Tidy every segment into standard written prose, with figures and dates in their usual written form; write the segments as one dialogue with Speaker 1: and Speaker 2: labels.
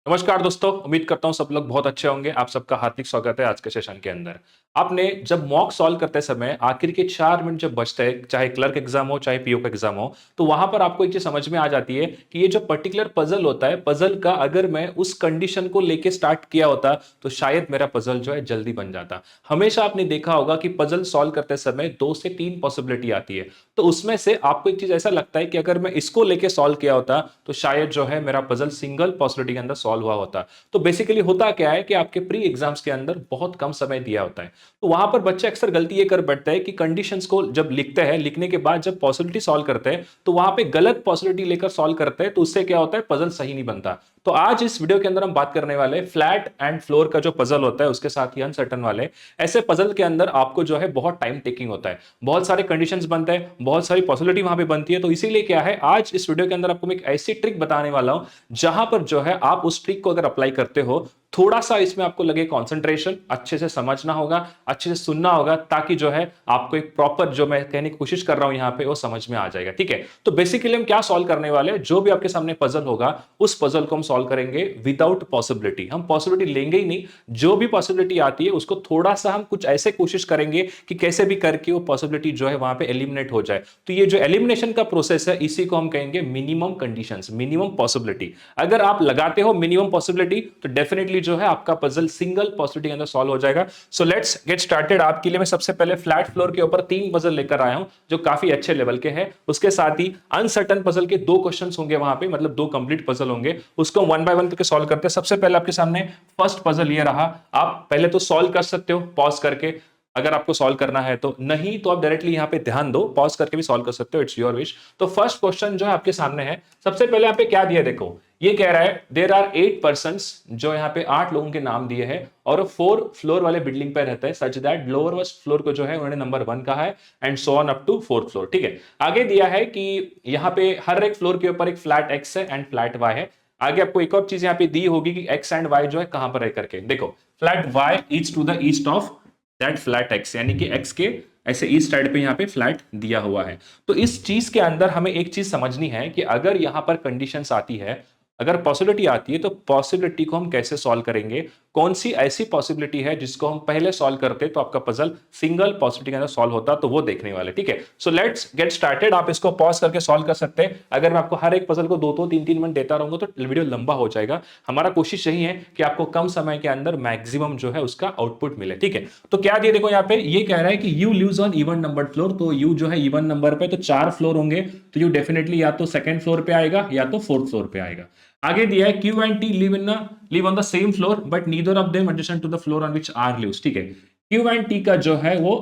Speaker 1: नमस्कार दोस्तों, उम्मीद करता हूँ सब लोग बहुत अच्छे होंगे। आप सबका हार्दिक स्वागत है आज के सेशन के अंदर। आपने जब मॉक सॉल्व करते समय आखिर के 4 मिनट जब बचते हैं, चाहे क्लर्क एग्जाम हो, चाहे पीओ का एग्जाम हो, तो वहां पर आपको एक चीज समझ में आ जाती है कि ये जो पर्टिकुलर पजल होता है, पजल का अगर मैं उस कंडीशन को लेके स्टार्ट किया होता, तो शायद मेरा पजल जो है जल्दी बन जाता। हमेशा आपने देखा होगा कि पजल सॉल्व करते समय 2 से 3 पॉसिबिलिटी आती है। तो उसमें से आपको एक चीज ऐसा लगता है कि अगर मैं इसको लेके सॉल्व किया होता, तो शायद जो है मेरा पजल सिंगल पॉसिबिलिटी के अंदर सॉल्व हुआ होता। तो बेसिकली होता क्या है कि आपके प्री एग्जाम्स के अंदर बहुत कम समय दिया होता है। तो वहां पर बच्चे अक्सर गलती ये कर बैठते हैं कि कंडीशंस को जब लिखते हैं, लिखने के बाद जब पॉसिबिलिटी सॉल्व करते हैं, तो वहां पे गलत पॉसिबिलिटी लेकर सॉल्व करते हैं, तो उससे क्या होता है, पजल सही नहीं बनता। तो आज इस वीडियो के अंदर हम बात करने वाले फ्लैट एंड फ्लोर का जो पजल होता है, उसके साथ ही अनसर्टन वाले ऐसे पजल के अंदर आपको जो है बहुत टाइम टेकिंग होता है, बहुत सारे कंडीशंस बनते हैं, बहुत सारी पॉसिबिलिटी वहां पे बनती है। तो इसीलिए क्या है, आज इस वीडियो के अंदर आपको मैं एक ऐसी ट्रिक बताने वाला हूं जहां पर जो है आप उस ट्रिक को अगर अप्लाई करते हो, थोड़ा सा इसमें आपको लगे कंसंट्रेशन, अच्छे से समझना होगा, अच्छे से सुनना होगा, ताकि जो है आपको एक प्रॉपर जो मैं कहने की कोशिश कर रहा हूं यहां पे वो समझ में आ जाएगा। ठीक है, तो बेसिकली हम क्या सॉल्व करने वाले हैं, जो भी आपके सामने पजल होगा उस पजल को हम सॉल्व करेंगे विदाउट पॉसिबिलिटी। हम पॉसिबिलिटी लेंगे ही नहीं, जो भी पॉसिबिलिटी आती है उसको थोड़ा सा हम कुछ ऐसे कोशिश करेंगे कि कैसे भी करके वो पॉसिबिलिटी जो है वहां पे एलिमिनेट हो जाए। तो ये जो एलिमिनेशन का प्रोसेस है, इसी को हम कहेंगे मिनिमम कंडीशंस, मिनिमम पॉसिबिलिटी। अगर आप लगाते हो मिनिमम पॉसिबिलिटी, तो डेफिनेटली जो है आपका पजल सिंगल पॉसिबिलिटी के अंदर सॉल्व हो जाएगा। So let's get started. आपके लिए मैं सबसे पहले फ्लैट फ्लोर के ऊपर 3 पजल लेकर आया हूं जो काफी अच्छे लेवल के हैं। उसके साथ ही अनसर्टन पजल के 2 क्वेश्चंस होंगे वहां पे, मतलब 2 कंप्लीट पजल होंगे। उसको वन बाय वन करके सॉल्व करते हैं। सबसे पहले आपके सामने फर्स्ट पजल ये रहा। आप पहले तो सॉल्व कर सकते हो पॉज करके, अगर आपको सॉल्व करना है तो। नहीं तो आप डायरेक्टली यहां पे ध्यान दो, पॉज करके भी सॉल्व कर सकते हो, इट्स योर विश। तो फर्स्ट क्वेश्चन जो है आपके सामने है, सबसे पहले यहाँ पे क्या दिया देखो। ये कह रहा है देयर आर 8 पर्संस, जो यहाँ पे 8 लोगों के नाम दिए हैं और 4 फ्लोर वाले बिल्डिंग पे रहते हैं, such that lower most floor को जो है उन्होंने नंबर 1 कहा है and so on up to 4th floor. ठीक है, आगे दिया है कि यहाँ पे हर एक फ्लोर के ऊपर एक फ्लैट एक्स है एंड फ्लैट वाई है। आगे आपको एक और चीज यहाँ पे दी होगी कि एक्स एंड वाई जो है कहां पर रह करके, देखो flat Y east to the east of that flat X, यानी कि एक्स के ऐसे ईस्ट साइड पे यहाँ पे फ्लैट दिया हुआ है। तो इस चीज के अंदर हमें एक चीज समझनी है कि अगर यहां पर कंडीशंस आती है, अगर पॉसिबिलिटी आती है, तो पॉसिबिलिटी को हम कैसे सॉल्व करेंगे, कौन सी ऐसी पॉसिबिलिटी है जिसको हम पहले सॉल्व करते तो आपका पजल सिंगल पॉसिबिलिटी के अंदर सॉल्व होता, तो वो देखने वाले। ठीक है, सो लेट्स गेट स्टार्टेड। आप इसको पॉज करके सॉल्व कर सकते हैं। अगर मैं आपको हर एक पजल को 2-2 3-3 मिनट देता रहूंगा तो वीडियो लंबा हो जाएगा। हमारा कोशिश यही है कि आपको कम समय के अंदर मैक्सिमम जो है उसका आउटपुट मिले। ठीक है, तो क्या दिए देखो, यहाँ पे ये कह रहा है कि U lives on even number floor. तो यू जो है इवन नंबर पे, तो 4 फ्लोर होंगे, तो यू डेफिनेटली या तो सेकंड फ्लोर पे आएगा या तो 4th फ्लोर पे आएगा। आगे दिया है Q and T live on the same floor but neither of them adjacent to the floor on which R lives. ठीक है, क्यू एंड टी का जो है वो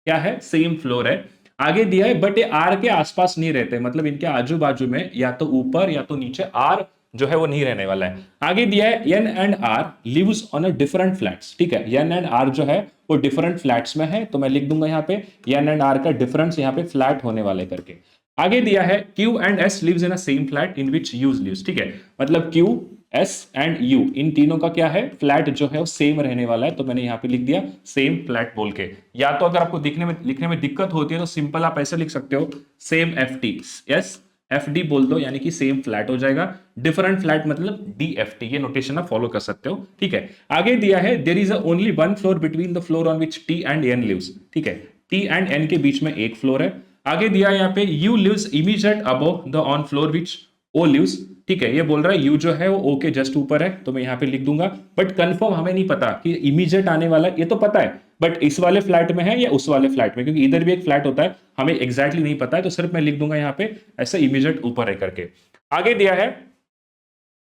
Speaker 1: क्या है, सेम फ्लोर है। आगे दिया है बट ये आर के आसपास नहीं रहते, मतलब इनके आजू बाजू में या तो ऊपर या तो नीचे आर जो है वो नहीं रहने वाला है। आगे दिया है N and R lives on a different flats. ठीक है, एन एंड आर जो है वो डिफरेंट फ्लैट्स में है, तो मैं लिख दूंगा यहाँ पे एन एंड आर का डिफरेंस यहाँ पे फ्लैट होने वाले करके। आगे दिया है Q and S lives in a same flat in which U lives. ठीक है, मतलब Q, S एंड U इन तीनों का क्या है, फ्लैट जो है वो सेम रहने वाला है, तो मैंने यहां पे लिख दिया सेम फ्लैट बोल के। या तो अगर आपको दिखने में लिखने में दिक्कत होती है तो सिंपल आप ऐसे लिख सकते हो, सेम FT, यस FD बोल दो, यानी कि सेम फ्लैट हो जाएगा। डिफरेंट फ्लैट मतलब DFT, ये नोटेशन आप फॉलो कर सकते हो। ठीक है, आगे दिया है there is only one floor between the floor on which T and N lives. ठीक है, T एंड N के बीच में एक फ्लोर है। आगे दिया यहाँ पे U lives immediate above the on floor which O lives. ठीक है, ये बोल रहा है यू जो है वो ओ के जस्ट ऊपर है, तो मैं यहाँ पे लिख दूंगा। बट कंफर्म हमें नहीं पता कि इमीडिएट आने वाला है, ये तो पता है बट इस वाले फ्लैट में है या उस वाले फ्लैट में, क्योंकि इधर भी एक फ्लैट होता है, हमें एग्जैक्टली नहीं पता है, तो सिर्फ मैं लिख दूंगा यहाँ पे ऐसे इमीडिएट ऊपर है करके। आगे दिया है,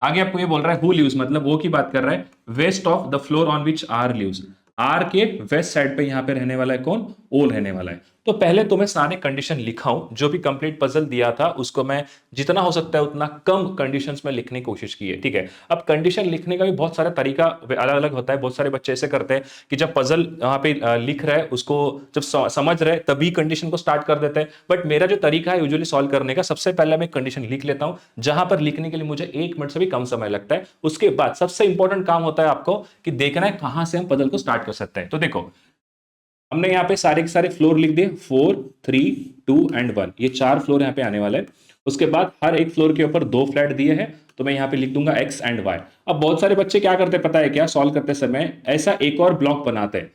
Speaker 1: आगे आपको ये बोल रहा है हु लिव्स, मतलब वो की बात कर रहा है west of the floor on which R lives. R के वेस्ट साइड पे यहां पे रहने वाला है कौन, ओ रहने वाला है। तो पहले तो मैं सारे कंडीशन लिखा हूं, जो भी कंप्लीट पजल दिया था उसको मैं जितना हो सकता है उतना कम कंडीशंस में लिखने की कोशिश की है। ठीक है, अब कंडीशन लिखने का भी बहुत सारा तरीका अलग अलग होता है। बहुत सारे बच्चे ऐसे करते हैं कि जब पजल वहां पे लिख रहे हैं, उसको जब समझ रहे तभी कंडीशन को स्टार्ट कर देते हैं। बट मेरा जो तरीका है यूजुअली सॉल्व करने का, सबसे पहले मैं कंडीशन लिख लेता हूं, जहां पर लिखने के लिए मुझे 1 मिनट से भी कम समय लगता है। उसके बाद सबसे इंपॉर्टेंट काम होता है आपको कि देखना है कहां से हम पजल को स्टार्ट कर सकते हैं। तो देखो हमने यहाँ पे सारे के सारे फ्लोर लिख दिए, 4, 3, 2 एंड 1, ये 4 फ्लोर यहाँ पे आने वाले हैं। उसके बाद हर एक फ्लोर के ऊपर 2 फ्लैट दिए हैं, तो मैं यहाँ पे लिख दूंगा x एंड y। अब बहुत सारे बच्चे क्या करते हैं पता है क्या, सॉल्व करते समय ऐसा एक और ब्लॉक बनाते हैं,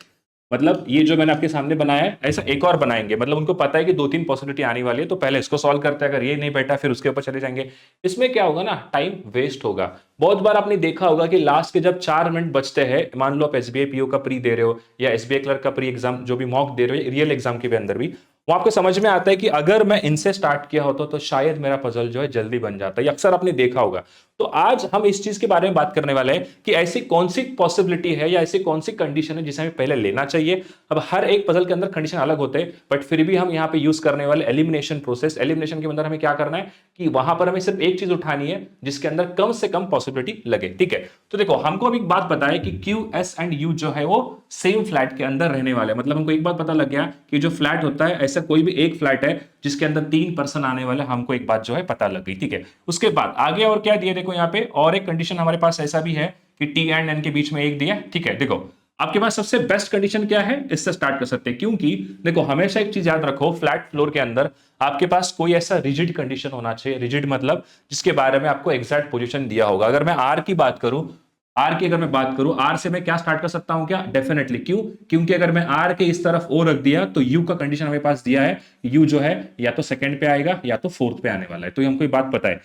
Speaker 1: मतलब ये जो मैंने आपके सामने बनाया है ऐसा एक और बनाएंगे, मतलब उनको पता है कि 2-3 पॉसिबिलिटी आने वाली है, तो पहले इसको सॉल्व करते हैं, अगर ये नहीं बैठा फिर उसके ऊपर चले जाएंगे। इसमें क्या होगा ना, टाइम वेस्ट होगा। बहुत बार आपने देखा होगा कि लास्ट के जब 4 मिनट बचते हैं, मान लो आप एसबीआई पीओ का प्री दे रहे हो या एसबीआई क्लर्क का प्री एग्जाम जो भी मॉक दे रहे हो रियल एग्जाम के भी अंदर भी, वो आपको समझ में आता है कि अगर मैं इनसे स्टार्ट किया होता तो शायद मेरा पजल जो है जल्दी बन जाता है, ये अक्सर आपने देखा होगा। तो आज हम इस चीज के बारे में बात करने वाले हैं कि ऐसी कौन सी पॉसिबिलिटी है या ऐसी कौन सी कंडीशन है जिसे हमें पहले लेना चाहिए। अब हर एक पजल के अंदर कंडीशन अलग होते हैं, बट फिर भी हम यहाँ पे यूज करने वाले एलिमिनेशन प्रोसेस, एलिमिनेशन के अंदर हमें क्या करना है कि वहां पर हमें सिर्फ एक चीज उठानी है जिसके अंदर कम से कम पॉसिबिलिटी लगे, ठीक है। तो देखो हमको अभी एक बात पता है कि क्यू एस एंड यू जो है वो सेम फ्लैट के अंदर रहने वाले, मतलब हमको एक बात पता लग गया कि जो फ्लैट होता है ऐसा कोई भी एक फ्लैट है जिसके अंदर 3 पर्सन आने वाले, हमको एक बात जो है पता लग गई, ठीक है। उसके बाद आगे और क्या दिया, देखो यहाँ पे और एक कंडीशन हमारे पास ऐसा भी है कि टी एंड एन के बीच में एक दिया, ठीक है। देखो आपके पास सबसे बेस्ट कंडीशन क्या है, इससे स्टार्ट कर सकते हैं, क्योंकि देखो हमेशा एक चीज याद रखो, फ्लैट फ्लोर के अंदर आपके पास कोई ऐसा रिजिड कंडीशन होना चाहिए, रिजिड मतलब जिसके बारे में आपको एग्जैक्ट पोजीशन दिया होगा। अगर मैं आर की बात करूं, आर की अगर मैं बात करूं, आर से मैं क्या स्टार्ट कर सकता हूं क्या, डेफिनेटली, क्यों, क्योंकि अगर मैं आर के इस तरफ ओ रख दिया तो यू का कंडीशन हमें पास दिया है, यू जो है या तो सेकंड पे आएगा या तो फोर्थ पे आने वाला है, तो ये हमको ये बात पता है।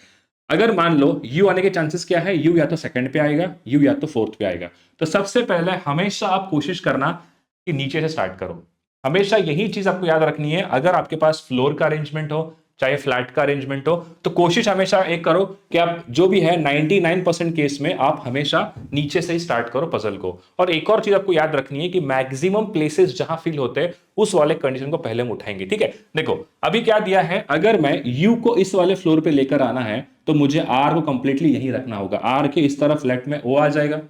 Speaker 1: अगर मान लो यू आने के चांसेस क्या है, यू या तो सेकंड पे आएगा, यू या तो फोर्थ पे आएगा, तो सबसे पहले हमेशा आप कोशिश करना कि नीचे से स्टार्ट करो। हमेशा यही चीज आपको याद रखनी है, अगर आपके पास फ्लोर का अरेंजमेंट हो चाहे फ्लैट का अरेंजमेंट हो, तो कोशिश हमेशा एक करो कि आप जो भी है 99% केस में आप हमेशा नीचे से ही स्टार्ट करो पजल को। और एक और चीज आपको याद रखनी है कि मैक्सिमम प्लेसेस जहां फिल होते हैं उस वाले कंडीशन को पहले हम उठाएंगे, ठीक है। देखो अभी क्या दिया है, अगर मैं यू को इस वाले फ्लोर पे लेकर आना है तो मुझे आर को कंप्लीटली यहीं रखना होगा, आर के इस तरफ लेफ्ट में ओ आ जाएगा,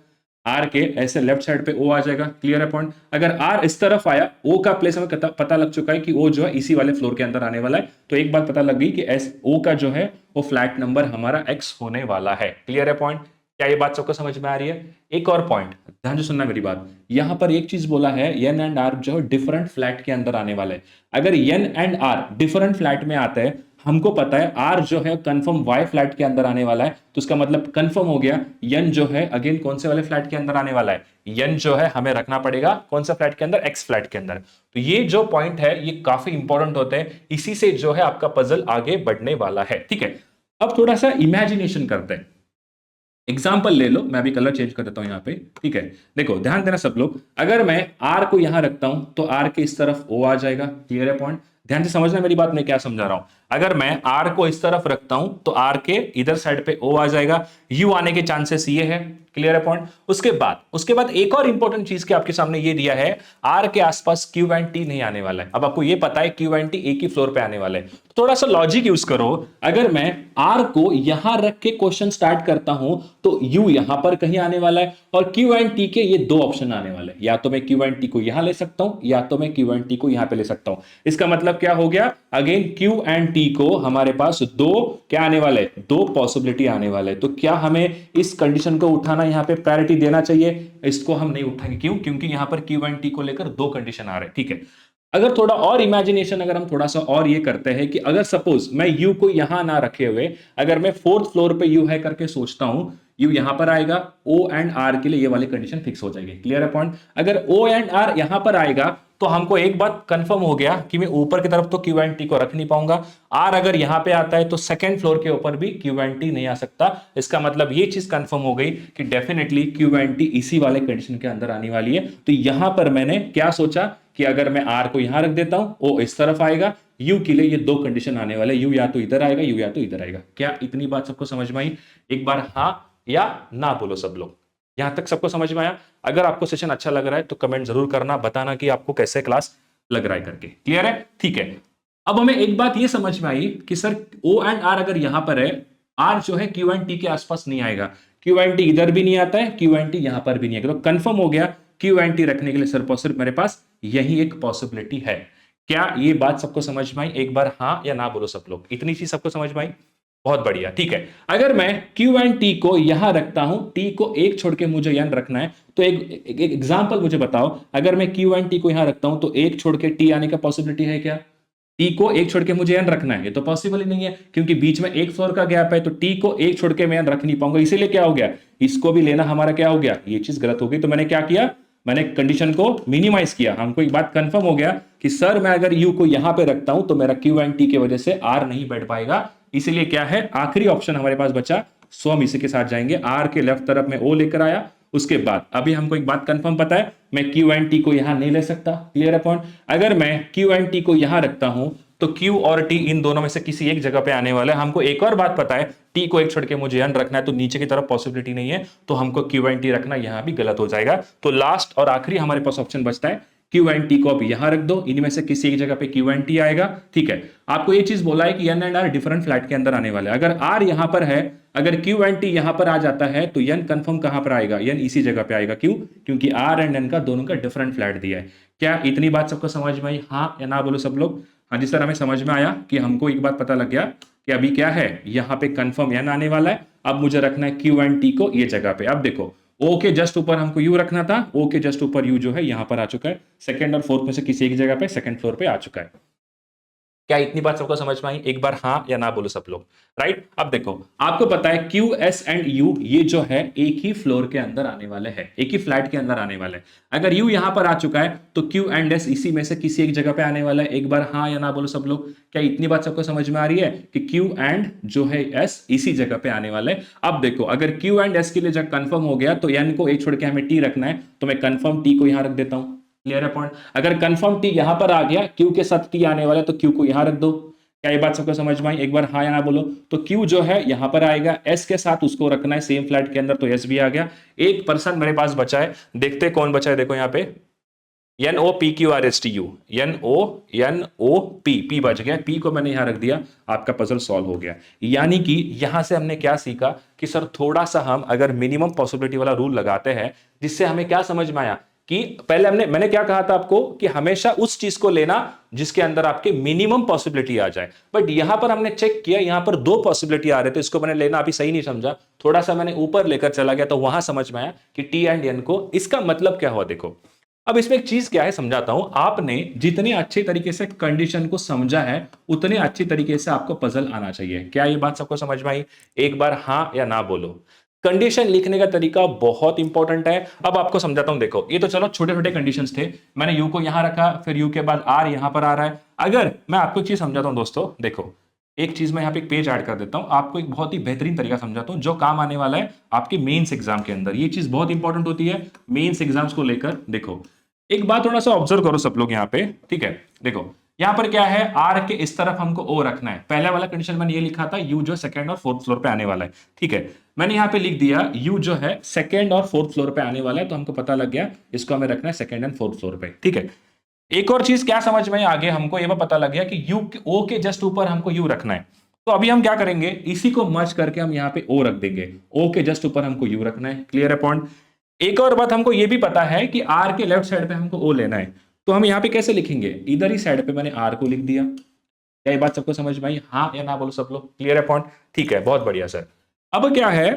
Speaker 1: आर के ऐसे लेफ्ट साइड पे ओ आ जाएगा, क्लियर है पॉइंट। अगर आर इस तरफ आया, ओ का प्लेस हमें पता लग चुका है कि ओ जो है इसी वाले फ्लोर के अंदर आने वाला है, तो एक बात पता लग गई कि एस ओ का जो है वो फ्लैट नंबर हमारा एक्स होने वाला है, क्लियर है पॉइंट। क्या ये बात सबको समझ में आ रही है। एक और पॉइंट ध्यान से सुनना मेरी बात, यहां पर एक चीज बोला है एन एंड आर जो है डिफरेंट फ्लैट के अंदर आने वाले हैं। अगर N and R different flat में आते हैं, हमको पता है आर जो है कंफर्म वाई फ्लैट के अंदर आने वाला है, तो इसका मतलब कंफर्म हो गया एन जो है अगेन कौन से वाले फ्लैट के अंदर आने वाला है, एन जो है हमें रखना पड़ेगा कौन सा फ्लैट के अंदर, एक्स फ्लैट के अंदर। तो ये जो पॉइंट है ये काफी इंपॉर्टेंट होते हैं, इसी से जो है आपका पजल आगे बढ़ने वाला है, ठीक है। अब थोड़ा सा इमेजिनेशन करते हैं, एग्जाम्पल ले लो, मैं अभी कलर चेंज कर देता हूं यहाँ पे, ठीक है। देखो ध्यान देना सब लोग, अगर मैं आर को यहां रखता हूं तो आर के इस तरफ ओ आ जाएगा, क्लियर है पॉइंट। ध्यान से समझना मेरी बात, मैं क्या समझा रहा हूं। अगर मैं आर को इस तरफ रखता हूं तो आर के इधर साइड पे ओ आ जाएगा, यू आने के चांसेस ये है, क्लियर है पॉइंट। उसके बाद एक और इंपॉर्टेंट चीज के आपके सामने ये दिया है, आर के आसपास क्यू एंड टी नहीं आने वाला है। अब आपको ये पता है क्यू एंड टी एक ही फ्लोर पे आने वाले हैं, थोड़ा सा लॉजिक यूज करो। अगर मैं आर को यहां रख के क्वेश्चन स्टार्ट करता हूं तो यू यहां पर कहीं आने वाला है और क्यू एंड टी के ये दो ऑप्शन आने वाले हैं, या तो मैं क्यू एंड टी को यहां ले सकता हूं या तो मैं क्यू एंड टी को यहां पे ले सकता हूं। इसका मतलब क्या हो गया, अगेन क्यू एंड टी को हमारे पास दो क्या आने वाले, दो पॉसिबिलिटी आने वाले। तो क्या हमें इस कंडीशन को उठाना, यहां पे प्रायोरिटी देना चाहिए, इसको हम नहीं उठाएंगे, क्यों, क्योंकि यहां पर क्यू एंड टी को लेकर दो कंडीशन आ रहे हैं, ठीक है। अगर थोड़ा और इमेजिनेशन, अगर हम थोड़ा सा और ये करते हैं कि अगर सपोज मैं यू को यहां ना रखे हुए, अगर मैं फोर्थ फ्लोर पे यू है करके सोचता हूं, यू यहां पर आएगा, ओ एंड आर के लिए ये वाली कंडीशन फिक्स हो जाएगी, क्लियर है पॉइंट। अगर ओ एंड आर यहां पर आएगा तो हमको एक बात कंफर्म हो गया कि मैं ऊपर की तरफ तो क्यू एंड टी को रख नहीं पाऊंगा, आर अगर यहां पे आता है तो सेकंड फ्लोर के ऊपर भी क्यू एंड टी नहीं आ सकता। इसका मतलब ये चीज कंफर्म हो गई कि डेफिनेटली क्यू एंड टी इसी वाले कंडीशन के अंदर आने वाली है। तो यहां पर मैंने क्या सोचा कि अगर मैं आर को यहां रख देता हूं, ओ इस तरफ आएगा, यू के लिए ये दो कंडीशन आने वाले, यू या तो इधर आएगा, यू या तो इधर आएगा। क्या इतनी बात सबको समझ में आई, एक बार हाँ या ना बोलो सब लोग, यहां तक सबको समझ में आया। अगर आपको सेशन अच्छा लग रहा है तो कमेंट जरूर करना, बताना कि आपको कैसे क्लास लग रहा है करके, क्लियर है, ठीक है। अब हमें एक बात ये समझ में आई कि सर ओ एंड आर अगर यहां पर है, आर जो है क्यू एंड टी के आसपास नहीं आएगा, क्यू एंड टी इधर भी नहीं आता है, क्यू एंड टी यहां पर भी नहीं आएगा, तो कंफर्म हो गया क्यू एंड टी रखने के लिए सिर्फ और सिर्फ मेरे पास यही एक पॉसिबिलिटी है। क्या ये बात सबको समझ में आई, एक बार हाँ या ना बोलो सब लोग, इतनी चीज सबको समझ में आई। बहुत बढ़िया, ठीक है। अगर मैं Q एंड T को यहां रखता हूं, T को एक छोड़ के मुझे यहां रखना है, तो एक एग्जांपल मुझे बताओ, अगर मैं Q एंड T को यहां रखता हूं तो एक छोड़ के T आने का पॉसिबिलिटी है क्या? T को एक छोड़ के मुझे यहां रखना है, ये तो पॉसिबल ही नहीं है, क्योंकि बीच में एक फ्लोर का गैप है, तो T को एक छोड़ के मैं यहां रख नहीं पाऊंगा, इसीलिए क्या हो गया, इसको भी लेना हमारा क्या हो गया, ये चीज गलत हो गई। तो मैंने क्या किया, मैंने कंडीशन को मिनिमाइज किया। हमको एक बात कंफर्म हो गया कि सर मैं अगर यू को यहां पे रखता हूं तो मेरा क्यू एंड टी की वजह से आर नहीं बैठ पाएगा, इसीलिए क्या है, आखिरी ऑप्शन हमारे पास बचा, सो हम इसी के साथ जाएंगे। आर के लेफ्ट तरफ में ओ लेकर आया, उसके बाद अभी हमको एक बात कंफर्म पता है, मैं क्यू एंड टी को यहां नहीं ले सकता, क्लियर है पॉइंट। अगर मैं क्यू एंड टी को यहां रखता हूं तो Q और T इन दोनों में से किसी एक जगह पे आने वाला है। हमको एक और बात पता है, T को एक छोड़ के मुझे यहां रखना है, तो नीचे की तरफ पॉसिबिलिटी नहीं है, तो हमको Q एंड T रखना यहां भी गलत हो जाएगा। तो लास्ट और आखिरी हमारे पास ऑप्शन बचता है, Q एंड T को अब यहां रख दो, इनमें से किसी एक जगह पे Q एंड T आएगा, ठीक है। आपको ये चीज बोला है कि N and R different flat के अंदर आने वाले हैं। अगर R यहां पर है, अगर Q एंड T यहां पर आ जाता है, तो N कंफर्म कहां पर आएगा, N इसी जगह पे आएगा। क्यों? क्योंकि R एंड N का दोनों का डिफरेंट फ्लैट दिया है। क्या इतनी बात सबको समझ में आई, हाँ या ना बोलो सब लोग? हाँ जी सर, हमें समझ में आया कि हमको एक बात पता लग गया कि अभी क्या है, यहाँ पे कंफर्म एन आने वाला है, अब मुझे रखना है क्यू एंड टी को ये जगह पे। अब देखो, ओ के जस्ट ऊपर हमको यू रखना था, ओ के जस्ट ऊपर यू जो है यहाँ पर आ चुका है, सेकंड और फोर्थ में से किसी एक जगह पे सेकंड फ्लोर पे आ चुका है। क्या इतनी बात सबको समझ में आई? एक बार हाँ या ना बोलो सब लोग, राइट। अब देखो, आपको पता है क्यू एस एंड यू ये जो है एक ही फ्लोर के अंदर आने वाले हैं, एक ही फ्लैट के अंदर आने वाले हैं। अगर यू यहां पर आ चुका है तो क्यू एंड एस इसी में से किसी एक जगह पे आने वाला है। एक बार हाँ या ना बोलो सब लोग, क्या इतनी बात सबको समझ में आ रही है कि क्यू एंड जो है एस इसी जगह पे आने वाले है। अब देखो, अगर क्यू एंड एस के लिए जब कंफर्म हो गया तो एन को एक छोड़ के हमें टी रखना है, तो मैं कंफर्म टी को यहां रख देता हूं, क्लियर है पॉइंट। अगर कंफर्म टी यहां पर आ गया, क्यू के साथ टी आने वाला है, तो क्यू को यहां रख दो। क्या ये बात सबको समझ में आई? एक बार हाँ या ना बोलो। तो क्यू जो है यहां पर आएगा, एस के साथ उसको रखना है सेम फ्लैट के अंदर, तो एस भी आ गया। एक पर्सन मेरे पास बचा है, देखते कौन बचा है, देखो यहाँ पे N O P Q R S T U, N O P, P बच गया, पी को मैंने यहां रख दिया, आपका पजल सॉल्व हो गया। यानी कि यहां से हमने क्या सीखा कि सर थोड़ा सा हम अगर मिनिमम पॉसिबिलिटी वाला रूल लगाते हैं, जिससे हमें क्या समझ में आया कि पहले मैंने क्या कहा था आपको कि हमेशा उस चीज को लेना जिसके अंदर आपके मिनिमम पॉसिबिलिटी आ जाए। बट यहां पर हमने चेक किया, यहां पर दो पॉसिबिलिटी आ रहे थे, इसको मैंने लेना अभी सही नहीं समझा, थोड़ा सा मैंने ऊपर लेकर चला गया, तो वहां समझ में आया कि टी एंड एन को, इसका मतलब क्या हुआ देखो। अब इसमें एक चीज क्या है समझाता हूं, आपने जितने अच्छे तरीके से कंडीशन को समझा है उतने अच्छी तरीके से आपको पजल आना चाहिए। क्या ये बात सबको समझ में आई? एक बार हाँ या ना बोलो। कंडीशन लिखने का तरीका बहुत इंपॉर्टेंट है। अब आपको समझाता हूं, देखो ये तो चलो छोटे छोटे कंडीशंस थे, मैंने यू को यहां रखा, फिर यू के बाद आर यहां पर आ रहा है। अगर मैं आपको एक चीज समझाता हूं दोस्तों, देखो एक चीज मैं यहाँ पे एक पेज ऐड कर देता हूं, आपको एक बहुत ही बेहतरीन तरीका समझाता हूं जो काम आने वाला है आपके मेंस एग्जाम के अंदर। ये चीज बहुत इंपॉर्टेंट होती है मेंस एग्जाम्स को लेकर। देखो एक बात थोड़ा सा ऑब्जर्व करो सब लोग यहाँ पे, ठीक है। देखो यहाँ पर क्या है, आर के इस तरफ हमको ओ रखना है। पहला वाला कंडीशन मैंने ये लिखा था, यू जो सेकंड और फोर्थ फ्लोर पे आने वाला है, ठीक है। मैंने यहाँ पे लिख दिया यू जो है सेकंड और फोर्थ फ्लोर पे आने वाला है, तो हमको पता लग गया इसको हमें रखना है सेकंड एंड फोर्थ फ्लोर पे, ठीक है। एक और चीज क्या समझ में आगे हमको ये पता लग गया कि यू ओ के जस्ट ऊपर हमको यू रखना है। तो अभी हम क्या करेंगे, इसी को मर्ज करके हम यहाँ पे ओ रख देंगे, ओ के जस्ट ऊपर हमको यू रखना है, क्लियर है पॉइंट। एक और बात हमको ये भी पता है कि आर के लेफ्ट साइड पे हमको ओ लेना है, तो हम यहाँ पे कैसे लिखेंगे, इधर ही साइड पे मैंने आर को लिख दिया। क्या ये बात सबको समझ में आई? हाँ या ना बोलो सब लोग, क्लियर है पॉइंट, ठीक है, बहुत बढ़िया सर। अब क्या है,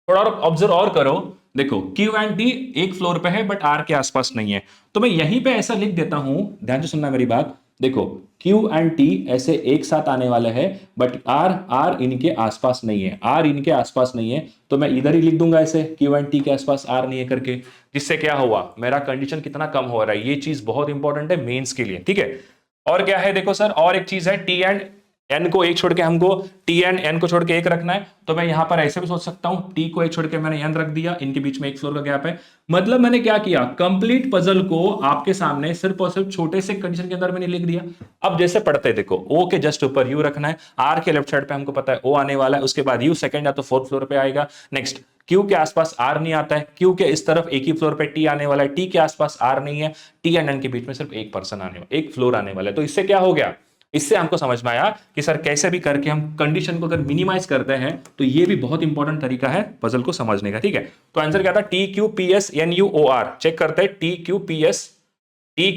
Speaker 1: थोड़ा और ऑब्जर्व और करो, देखो क्यू एंड डी एक फ्लोर पे है बट आर के आसपास नहीं है, तो मैं यहीं पे ऐसा लिख देता हूं, ध्यान से सुनना मेरी बात। देखो Q एंड T ऐसे एक साथ आने वाले हैं, बट R इनके आसपास नहीं है, R इनके आसपास नहीं है, तो मैं इधर ही लिख दूंगा ऐसे Q एंड T के आसपास R नहीं है करके, जिससे क्या हुआ, मेरा कंडीशन कितना कम हो रहा है। ये चीज बहुत इंपॉर्टेंट है मेंस के लिए, ठीक है। और क्या है देखो सर, और एक चीज है, T एंड एन को एक छोड़ के हमको टी एंड एन को छोड़ के एक रखना है, तो मैं यहां पर ऐसे भी सोच सकता हूं, टी को एक छोड़ के मैंने एन रख दिया, इनके बीच में एक फ्लोर का गैप है। मतलब मैंने क्या किया, कंप्लीट पजल को आपके सामने सिर्फ और सिर्फ छोटे से कंडीशन के अंदर मैंने लिख दिया। अब जैसे पढ़ते देखो, ओ के जस्ट ऊपर यू रखना है, आर के लेफ्ट साइड पे हमको पता है ओ आने वाला है, उसके बाद यू सेकंड या तो फोर्थ फ्लोर पे आएगा। नेक्स्ट क्यू के आसपास आर नहीं आता है, क्यू के इस तरफ एक ही फ्लोर पे टी आने वाला है, टी के आसपास आर नहीं है, टी एंड एन के बीच में सिर्फ एक पर्सन आने वाला, एक फ्लोर आने वाला है। तो इससे क्या हो गया, इससे हमको समझ में आया कि सर कैसे भी करके हम कंडीशन को अगर मिनिमाइज करते हैं तो ये भी बहुत इंपॉर्टेंट तरीका है पजल को समझने का, ठीक है। तो आंसर क्या था, T Q P S N U O R, check करते हैं, T Q P S T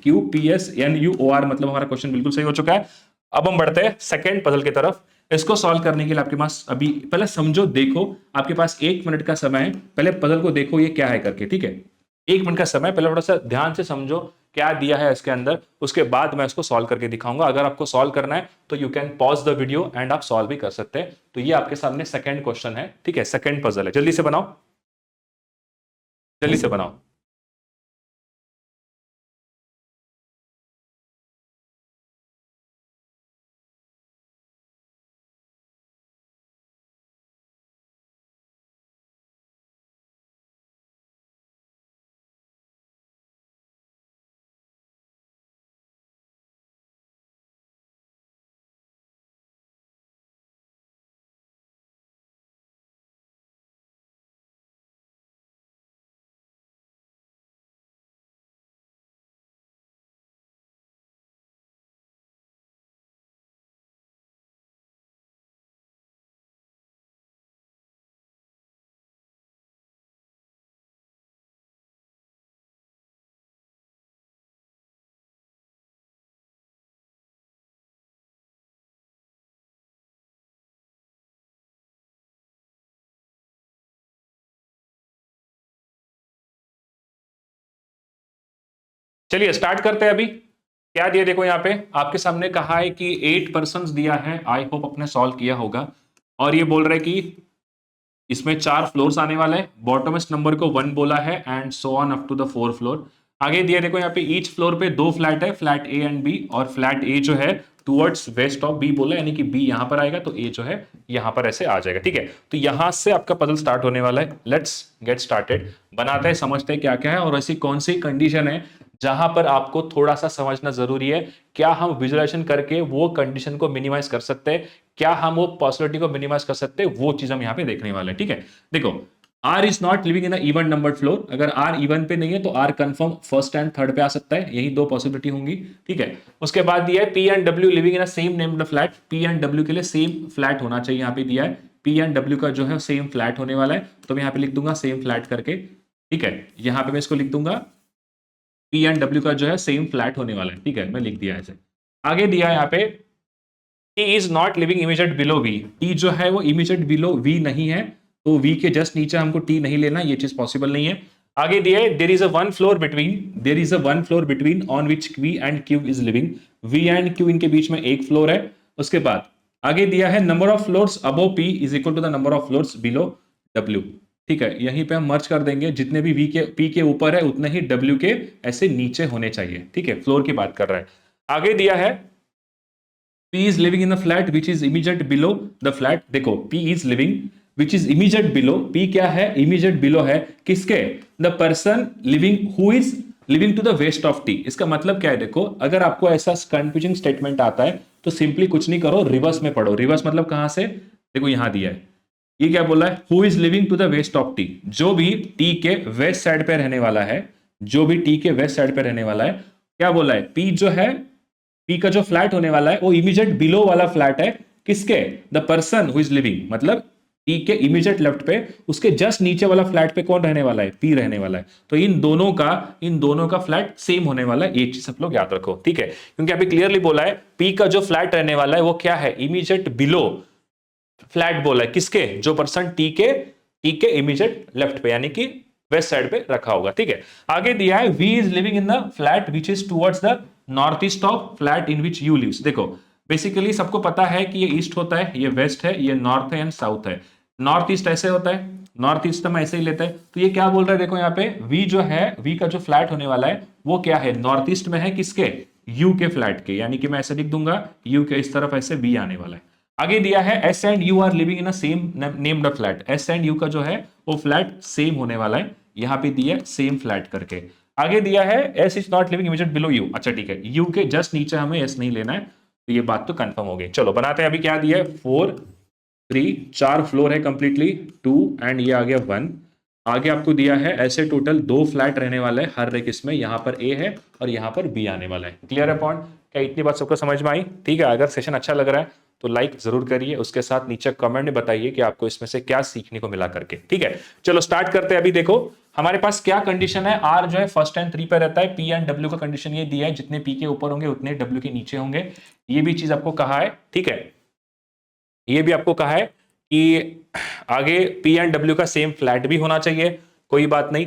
Speaker 1: Q P S N U O R, मतलब हमारा क्वेश्चन बिल्कुल सही हो चुका है। अब हम बढ़ते हैं सेकेंड पजल की तरफ। इसको सॉल्व करने के लिए आपके पास अभी पहले समझो, देखो आपके पास 1 मिनट का समय है, पहले पजल को देखो ये क्या है करके, ठीक है। 1 मिनट का समय, पहले थोड़ा सा ध्यान से समझो क्या दिया है इसके अंदर, उसके बाद मैं इसको सॉल्व करके दिखाऊंगा। अगर आपको सॉल्व करना है तो you can pause the video and आप सॉल्व भी कर सकते हैं। तो ये आपके सामने सेकेंड क्वेश्चन है, ठीक है, सेकेंड पजल है। जल्दी से बनाओ, जल्दी से बनाओ। चलिए स्टार्ट करते हैं। अभी क्या दिया देखो, यहाँ पे आपके सामने कहा है कि 8 पर्सन दिया है, आई होप आपने सॉल्व किया होगा। और ये बोल रहा है कि इसमें 4 फ्लोर्स आने वाले हैं, बॉटमेस्ट नंबर को 1 बोला है and so on up to the 4th floor. आगे दिया देखो यहाँ पे ईच फ्लोर पे 2 फ्लैट है, फ्लैट ए एंड बी, और फ्लैट ए जो है टुवर्ड्स वेस्ट ऑफ बी बोला है, यानी कि बी यहां पर आएगा तो ए जो है यहां पर ऐसे आ जाएगा, ठीक है। तो यहां से आपका पजल स्टार्ट होने वाला है। लेट्स गेट स्टार्टेड, बनाते हैं, समझते हैं क्या क्या है और ऐसी कौन सी कंडीशन है जहां पर आपको थोड़ा सा समझना जरूरी है। क्या हम विजुअलाइजेशन करके वो कंडीशन को मिनिमाइज कर सकते हैं, क्या हम वो पॉसिबिलिटी को मिनिमाइज कर सकते हैं, वो चीज हम यहाँ पे देखने वाले हैं, ठीक है। देखो R is not living in even number floor, अगर आर इवन पे नहीं है तो R confirm first and third पे आ सकता है, यही 2 पॉसिबिलिटी होंगी, ठीक है। उसके बाद दिया है P and W living in same named flat, P and W के लिए सेम फ्लैट होना चाहिए, यहाँ पे दिया है पी एंड डब्ल्यू का जो है सेम फ्लैट होने वाला है, तो मैं यहाँ पे लिख दूंगा सेम फ्लैट करके, ठीक है। यहाँ पे मैं इसको लिख दूंगा पी एंड डब्ल्यू का जो है सेम फ्लैट होने वाला है, ठीक है, मैं लिख दिया ऐसे। आगे दिया है यहाँ पे T is not living immediate below V, T जो है वो इमीडिएट बिलो वी नहीं है, तो वी के जस्ट नीचे हमको टी नहीं लेना, ये चीज पॉसिबल नहीं है। आगे दिया है there is a one floor between, there is a one floor between on which V and Q is living, V and Q इनके बीच में एक फ्लोर है। उसके बाद आगे दिया है number of floors above P is equal to the number of floors below W, ठीक है। यहीं पे हम मर्ज कर देंगे, जितने भी वी के पी के ऊपर है उतने ही डब्ल्यू के ऐसे नीचे होने चाहिए, ठीक है, फ्लोर की बात कर रहा है। आगे दिया है P is living in the flat which is immediate below the flat, देखो P is living which is immediate below, P क्या है immediate below है किसके, the person living who is living to the west of T। इसका मतलब क्या है, देखो अगर आपको ऐसा कंफ्यूजिंग स्टेटमेंट आता है तो सिंपली कुछ नहीं करो, रिवर्स में पढ़ो। रिवर्स मतलब कहां से, देखो यहां दिया है, ये क्या बोला है, who is living to the west of T, जो भी टी के वेस्ट साइड पे रहने वाला है, जो भी टी के वेस्ट साइड पे रहने वाला है, क्या बोला है, पी जो है पी का जो फ्लैट होने वाला है वो इमीडिएट बिलो वाला फ्लैट है किसके, the person who is living, मतलब पी के इमीडिएट लेफ्ट पे उसके जस्ट नीचे वाला फ्लैट पे कौन रहने वाला है, पी रहने वाला है। तो इन दोनों का फ्लैट सेम होने वाला है, ये चीज सब लोग याद रखो, ठीक है। क्योंकि अभी क्लियरली बोला है पी का जो फ्लैट रहने वाला है वो क्या है, इमीडिएट बिलो फ्लैट बोला है किसके, जो पर्सन टी के इमीडिएट लेफ्ट पे यानी कि वेस्ट साइड पे रखा होगा, ठीक है। आगे दिया है V is living in the flat which is towards the north east of flat in which U lives. देखो बेसिकली सबको पता है कि ये ईस्ट होता है, ये वेस्ट है, ये नॉर्थ है एंड साउथ है। नॉर्थ ईस्ट ऐसे होता है, नॉर्थ ईस्ट हम ऐसे ही लेते हैं। तो ये क्या बोल रहा है, देखो यहाँ पे वी जो है, वी का जो फ्लैट होने वाला है वो क्या है, नॉर्थ ईस्ट में है किसके, यू के फ्लैट के, यानी कि मैं ऐसे लिख दूंगा यू के इस तरफ ऐसे वी आने वाला है। आगे दिया है S and U are living in a same named flat, S and U का जो है वो फ्लैट सेम होने वाला है, यहाँ पे दिया है सेम फ्लैट करके। आगे दिया है S is not living immediate below you, अच्छा ठीक है, यू के जस्ट नीचे हमें एस नहीं लेना है, तो ये बात तो कंफर्म हो गई। चलो बनाते हैं, अभी क्या दिया है 4 3, 4 फ्लोर है कंप्लीटली, 2 एंड ये आ गया 1। आगे आपको दिया है ऐसे टोटल 2 फ्लैट रहने वाले हैं हर एक इसमें, यहाँ पर ए है और यहाँ पर बी आने वाला है। क्लियर है पॉइंट, क्या इतनी बात सबको समझ में आई, ठीक है। अगर सेशन अच्छा लग रहा है तो लाइक जरूर करिए, उसके साथ नीचे कमेंट में बताइए कि आपको इसमें से क्या सीखने को मिला करके। ठीक है, चलो स्टार्ट करते हैं। अभी देखो हमारे पास क्या कंडीशन है, आर जो है फर्स्ट एंड थ्री पे रहता है, पी एंड डब्ल्यू का कंडीशन ये दिया है, जितने पी के ऊपर होंगे उतने डब्ल्यू के नीचे होंगे। ये भी चीज आपको कहा है। ठीक है, ये भी आपको कहा है कि आगे पी एंड डब्ल्यू का सेम फ्लैट भी होना चाहिए, कोई बात नहीं।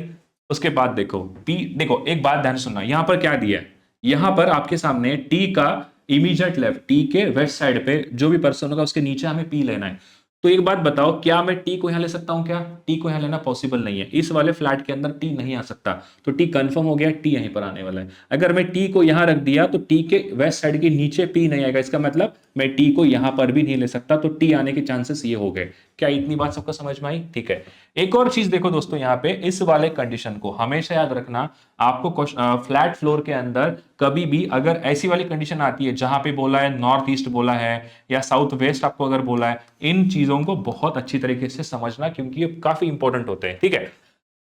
Speaker 1: उसके बाद देखो पी, देखो एक बात ध्यान सुनना, यहां पर क्या दिया है, यहां पर आपके सामने टी का इमीडिएट लेफ्ट, टी के वेस्ट साइड पे जो भी पर्सन होगा उसके नीचे हमें पी लेना है। तो एक बात बताओ, क्या मैं टी को यहां ले सकता हूं? क्या टी को यहां लेना पॉसिबल नहीं है, इस वाले फ्लैट के अंदर टी नहीं आ सकता। तो टी कंफर्म हो गया, टी यहीं पर आने वाला है। अगर मैं टी को यहां रख दिया तो टी के वेस्ट साइड के नीचे पी नहीं आएगा, इसका मतलब मैं टी को यहां पर भी नहीं ले सकता, तो टी आने के चांसेस ये हो गए। क्या इतनी बात सबको समझ में आई? ठीक है, एक और चीज देखो दोस्तों, यहाँ पे इस वाले कंडीशन को हमेशा याद रखना। आपको फ्लैट फ्लोर के अंदर कभी भी अगर ऐसी वाली कंडीशन आती है जहां पे बोला है नॉर्थ ईस्ट बोला है या साउथ वेस्ट आपको अगर बोला है, इन चीजों को बहुत अच्छी तरीके से समझना, क्योंकि ये काफी इंपॉर्टेंट होते हैं। ठीक है,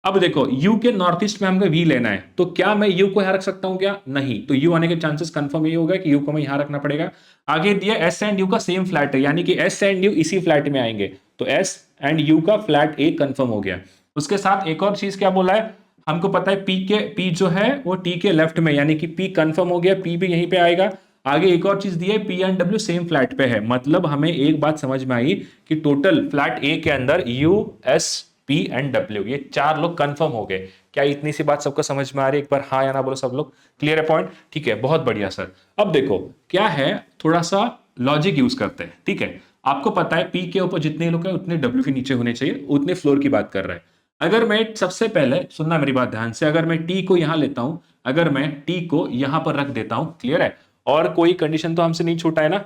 Speaker 1: अब देखो यू के नॉर्थ ईस्ट में हमको वी लेना है, तो क्या मैं यू को यहां रख सकता हूं? क्या नहीं, तो यू आने के चांसेस कंफर्म ये होगा कि यू को मैं यहां रखना पड़ेगा। आगे दिया एस एंड यू का सेम फ्लैट है, यानी कि एस एंड यू इसी फ्लैट में आएंगे, तो एस एंड यू का फ्लैट ए कंफर्म हो गया। उसके साथ एक और चीज क्या बोला है, हमको पता है पी जो है वो टी के लेफ्ट में, यानी कि पी कंफर्म हो गया, पी भी यहीं पे आएगा। आगे एक और चीज दी है, P and W same flat पे है, मतलब हमें एक बात समझ में आई कि टोटल फ्लैट ए के अंदर U S P and W ये चार लोग कंफर्म हो गए। क्या इतनी सी बात सबको समझ में आ रही है? एक बार हाँ या ना बोलो सब लोग, क्लियर है पॉइंट? ठीक है, बहुत बढ़िया सर। अब देखो क्या है, थोड़ा सा लॉजिक यूज करते हैं। ठीक है, आपको पता है पी के ऊपर जितने लोग हैं उतने डब्ल्यू के नीचे होने चाहिए, उतने फ्लोर की बात कर रहे हैं। अगर मैं सबसे पहले सुनना मेरी बात ध्यान से, अगर मैं टी को यहां लेता हूं, अगर मैं टी को यहां पर रख देता हूं, क्लियर है, और कोई कंडीशन तो हमसे नहीं छूटा है ना,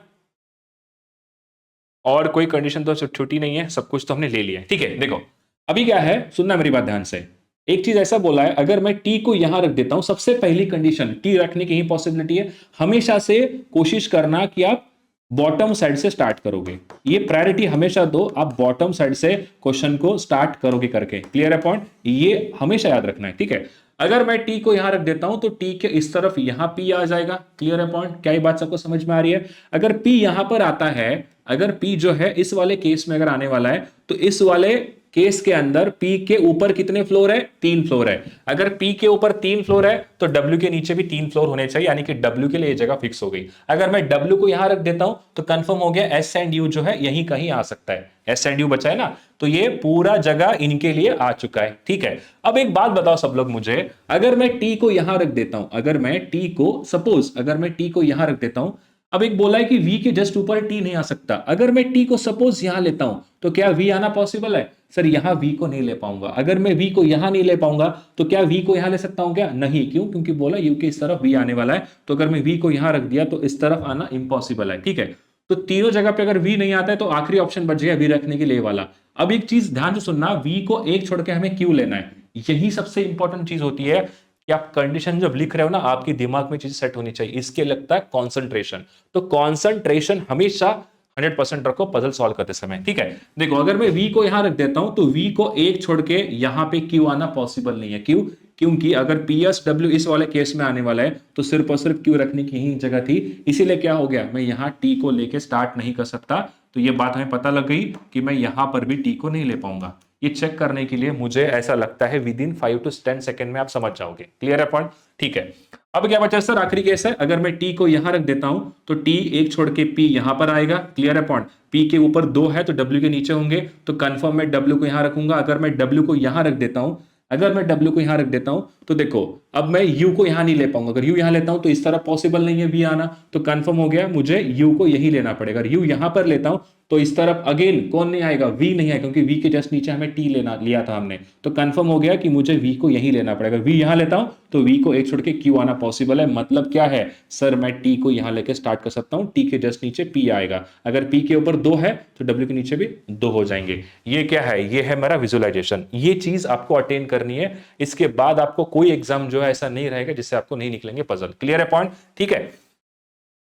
Speaker 1: और कोई कंडीशन तो छूटी नहीं है, सब कुछ तो हमने ले लिया है। ठीक है, देखो अभी क्या है, सुनना मेरी बात ध्यान से। एक चीज ऐसा बोला है, अगर मैं टी को यहां रख देता हूं, सबसे पहली कंडीशन टी रखने की ही पॉसिबिलिटी है, हमेशा से कोशिश करना कि आप बॉटम साइड से स्टार्ट करोगे, ये प्रायोरिटी हमेशा दो, आप बॉटम साइड से क्वेश्चन को स्टार्ट करोगे करके। क्लियर है पॉइंट? ये हमेशा याद रखना है। ठीक है, अगर मैं टी को यहां रख देता हूं तो टी के इस तरफ यहां पी आ जाएगा। क्लियर है पॉइंट? क्या ये बात सबको समझ में आ रही है? अगर पी यहां पर आता है, अगर पी जो है इस वाले केस में अगर आने वाला है, तो इस वाले केस के अंदर पी के ऊपर कितने फ्लोर है? 3 फ्लोर है। अगर पी के ऊपर 3 फ्लोर है तो डब्ल्यू के नीचे भी 3 फ्लोर होने चाहिए, यानी कि डब्ल्यू के लिए ये जगह फिक्स हो गई। अगर मैं डब्ल्यू को यहां रख देता हूं तो कंफर्म हो गया एस एंड यू जो है यहीं कहीं आ सकता है, एस एंड यू बचा है ना, तो ये पूरा जगह इनके लिए आ चुका है। ठीक है, अब एक बात बताओ सब लोग मुझे, अगर मैं टी को यहां रख देता हूं, अगर मैं टी को सपोज अगर मैं टी को यहां रख देता हूं, अब एक बोला है कि v के जस्ट ऊपर t नहीं आ सकता, अगर मैं t को सपोज यहां लेता हूं तो क्या v आना पॉसिबल है? सर यहां v को नहीं ले पाऊंगा, अगर मैं v को यहां नहीं ले पाऊंगा तो क्या v को यहां ले सकता हूं? क्या नहीं, क्यों? क्योंकि बोला u के इस तरफ v आने वाला है, तो अगर मैं v को यहां रख दिया तो इस तरफ आना इम्पॉसिबल है। ठीक है, तो तीनों जगह पे अगर v नहीं आता है तो आखिरी ऑप्शन बच गया v रखने के लिए वाला। अब एक चीज ध्यान से सुनना, v को एक छोड़ के हमें q लेना है, यही सबसे इंपॉर्टेंट चीज होती है कि आप कंडीशन जब लिख रहे हो ना, आपके दिमाग में चीज सेट होनी चाहिए, इसके लगता है कंसंट्रेशन। तो कंसंट्रेशन हमेशा 100% रखो पजल सॉल्व करते समय। ठीक है, देखो अगर मैं v को यहां रख देता हूं तो v को एक छोड़ के यहां पे q आना पॉसिबल नहीं है। क्यों? क्योंकि अगर पीएस डब्ल्यू इस वाले केस में आने वाला है तो सिर्फ और सिर्फ q रखने की ही जगह थी, इसीलिए क्या हो गया, मैं यहां t को लेके स्टार्ट नहीं कर सकता। तो ये बात हमें पता लग गई कि मैं यहां पर भी t को नहीं ले पाऊंगा। ये चेक करने के लिए मुझे ऐसा लगता है विद इन 5 to 10 सेकंड में आप समझ जाओगे। क्लियर है पॉइंट? ठीक है, अब क्या बचा सर, आखिरी केस है, अगर मैं टी को यहां रख देता हूं तो टी एक छोड़ के पी यहां पर आएगा। क्लियर है पॉइंट? पी के ऊपर 2 है तो डब्ल्यू के नीचे होंगे, तो कंफर्म मैं डब्ल्यू को यहां रखूंगा। अगर मैं डब्ल्यू को यहां रख देता हूं, अगर मैं W को यहां रख देता हूं तो देखो अब मैं U को यहां नहीं ले पाऊंगा, अगर U यहां लेता हूं तो इस तरह पॉसिबल नहीं है V आना, तो कंफर्म हो गया मुझे U को यही लेना पड़ेगा। अगर U यहां पर लेता हूं तो इस तरफ अगेन कौन नहीं आएगा? V नहीं आएगा, क्योंकि V के जस्ट नीचे हमें T लेना लिया था हमने, तो कंफर्म हो गया कि मुझे V को यही लेना पड़ेगा। V यहां लेता हूं तो V को एक छोड़ के Q आना पॉसिबल है, मतलब क्या है सर, मैं T को यहां लेके स्टार्ट कर सकता हूं, T के जस्ट नीचे P आएगा, अगर P के ऊपर 2 है तो W के नीचे भी 2 हो जाएंगे। ये क्या है? ये है मेरा विजुअलाइजेशन, ये चीज आपको अटेन करनी है, इसके बाद आपको कोई एग्जाम जो है ऐसा नहीं रहेगा जिससे आपको नहीं निकलेंगे पजल। क्लियर है पॉइंट? ठीक है,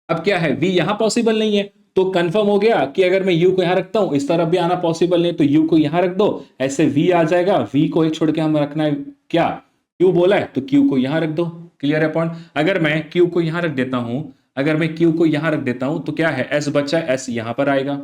Speaker 1: अब क्या है, V यहां पॉसिबल नहीं है तो कंफर्म हो गया कि अगर मैं U को यहां रखता हूं, इस तरफ भी आना पॉसिबल नहीं, तो U को यहां रख दो, ऐसे V आ जाएगा, V को एक छोड़ के हम रखना है, क्या Q बोला है तो Q को यहां रख दो। क्लियर है पॉइंट? अगर मैं Q को यहां रख देता हूं, अगर मैं Q को यहां रख देता हूं तो क्या है, S बचा है, S यहां पर आएगा,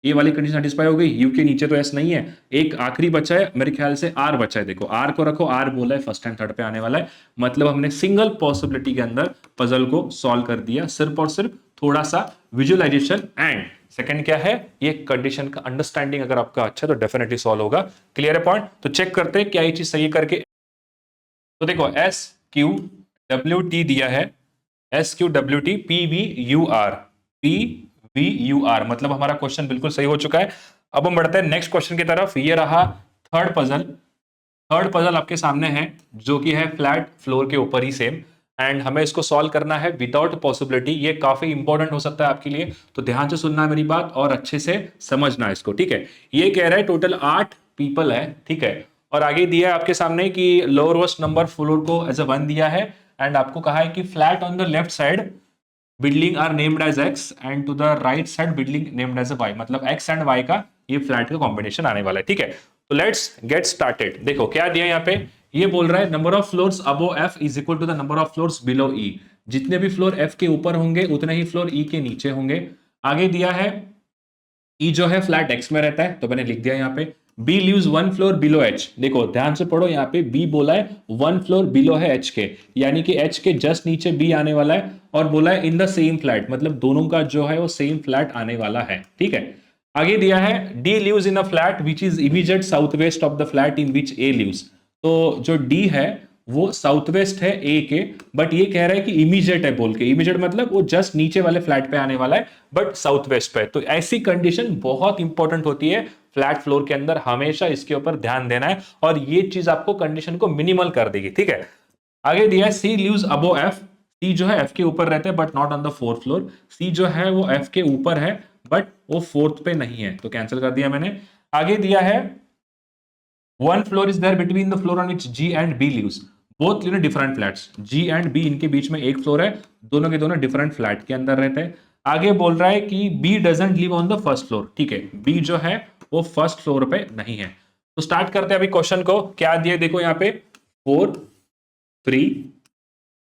Speaker 1: ये वाली कंडीशन सेटिस्फाई हो गई। U के नीचे तो S नहीं है, एक आखिरी बचा है मेरे ख्याल से, R बचा है। देखो R को रखो, R बोला है फर्स्ट एंड थर्ड पे आने वाला है, मतलब हमने सिंगल पॉसिबिलिटी के अंदर पजल को सॉल्व कर दिया, सिर्फ और सिर्फ थोड़ा सा विजुअलाइजेशन एंड सेकंड क्या है, ये कंडीशन का अंडरस्टैंडिंग अगर आपका अच्छा है तो डेफिनेटली सॉल्व होगा। क्लियर है पॉइंट? तो चेक करते हैं क्या ये चीज सही है करके। तो देखो एस क्यू डब्ल्यू टी दिया है, S Q W T P V U R, P V U R, मतलब हमारा क्वेश्चन बिल्कुल सही हो चुका है। अब हम बढ़ते हैं नेक्स्ट क्वेश्चन की तरफ। ये रहा थर्ड पजल। थर्ड पजल आपके सामने है जो कि है फ्लैट फ्लोर के ऊपर ही सेम, एंड हमें इसको सॉल्व करना है विदाउट पॉसिबिलिटी। ये काफी इंपॉर्टेंट हो सकता है आपके लिए, तो ध्यान से सुनना है मेरी बात और अच्छे से समझना है इसको, ठीक है। ये कह रहा है टोटल 8 पीपल है, ठीक है, और आगे दिया है आपके सामने कि लोअर वर्स्ट नंबर फ्लोर को एज अ 1 दिया है, एंड आपको कहा है कि flat on the left side building are named as X and to the right side building named as Y, मतलब एक्स एंड वाई का ये फ्लैट का कॉम्बिनेशन आने वाला है, ठीक है। तो लेट्स गेट स्टार्टेड। देखो क्या दिया यहाँ पे, ये बोल रहा है number of floors above F is equal to the number of floors below E. जितने भी फ्लोर एफ के ऊपर होंगे उतने ही फ्लोर ई के नीचे होंगे। आगे दिया है ई जो है फ्लैट एक्स में रहता है, तो मैंने लिख दिया यहाँ पे B leaves 1 floor below H. देखो ध्यान से पढ़ो, यहाँ पे बी बोला है 1 फ्लोर बिलो है एच के, यानी कि एच के जस्ट नीचे बी आने वाला है, और बोला है इन द सेम फ्लैट, मतलब दोनों का जो है वो सेम फ्लैट आने वाला है, ठीक है। आगे दिया है D lives in a flat which is immediate south west of the flat in which A lives. तो जो डी है वो साउथ वेस्ट है ए के, बट ये कह रहा है कि इमीडिएट है बोल के, इमीडिएट मतलब वो जस्ट नीचे वाले फ्लैट पे आने वाला है बट साउथ वेस्ट पे। तो ऐसी कंडीशन बहुत इंपॉर्टेंट होती है फ्लैट फ्लोर के अंदर, हमेशा इसके ऊपर ध्यान देना है, और ये चीज आपको कंडीशन को मिनिमल कर देगी, ठीक है। आगे दिया है सी लिव्स अबो एफ। सी जो है एफ के ऊपर रहते हैं but not on the fourth floor. C जो है वो एफ के ऊपर है बट वो फोर्थ पे नहीं है, तो कैंसिल कर दिया मैंने। आगे दिया है one floor is there between the floor on which G and B lives, both live in different flats. G and B इनके बीच में एक फ्लोर है, दोनों के दोनों डिफरेंट फ्लैट के अंदर रहते हैं। आगे बोल रहा है कि B doesn't live on the first floor, ठीक है, बी जो है वो फर्स्ट फ्लोर पे नहीं है। तो स्टार्ट करते हैं अभी क्वेश्चन को। क्या दिया देखो यहाँ पे 4 3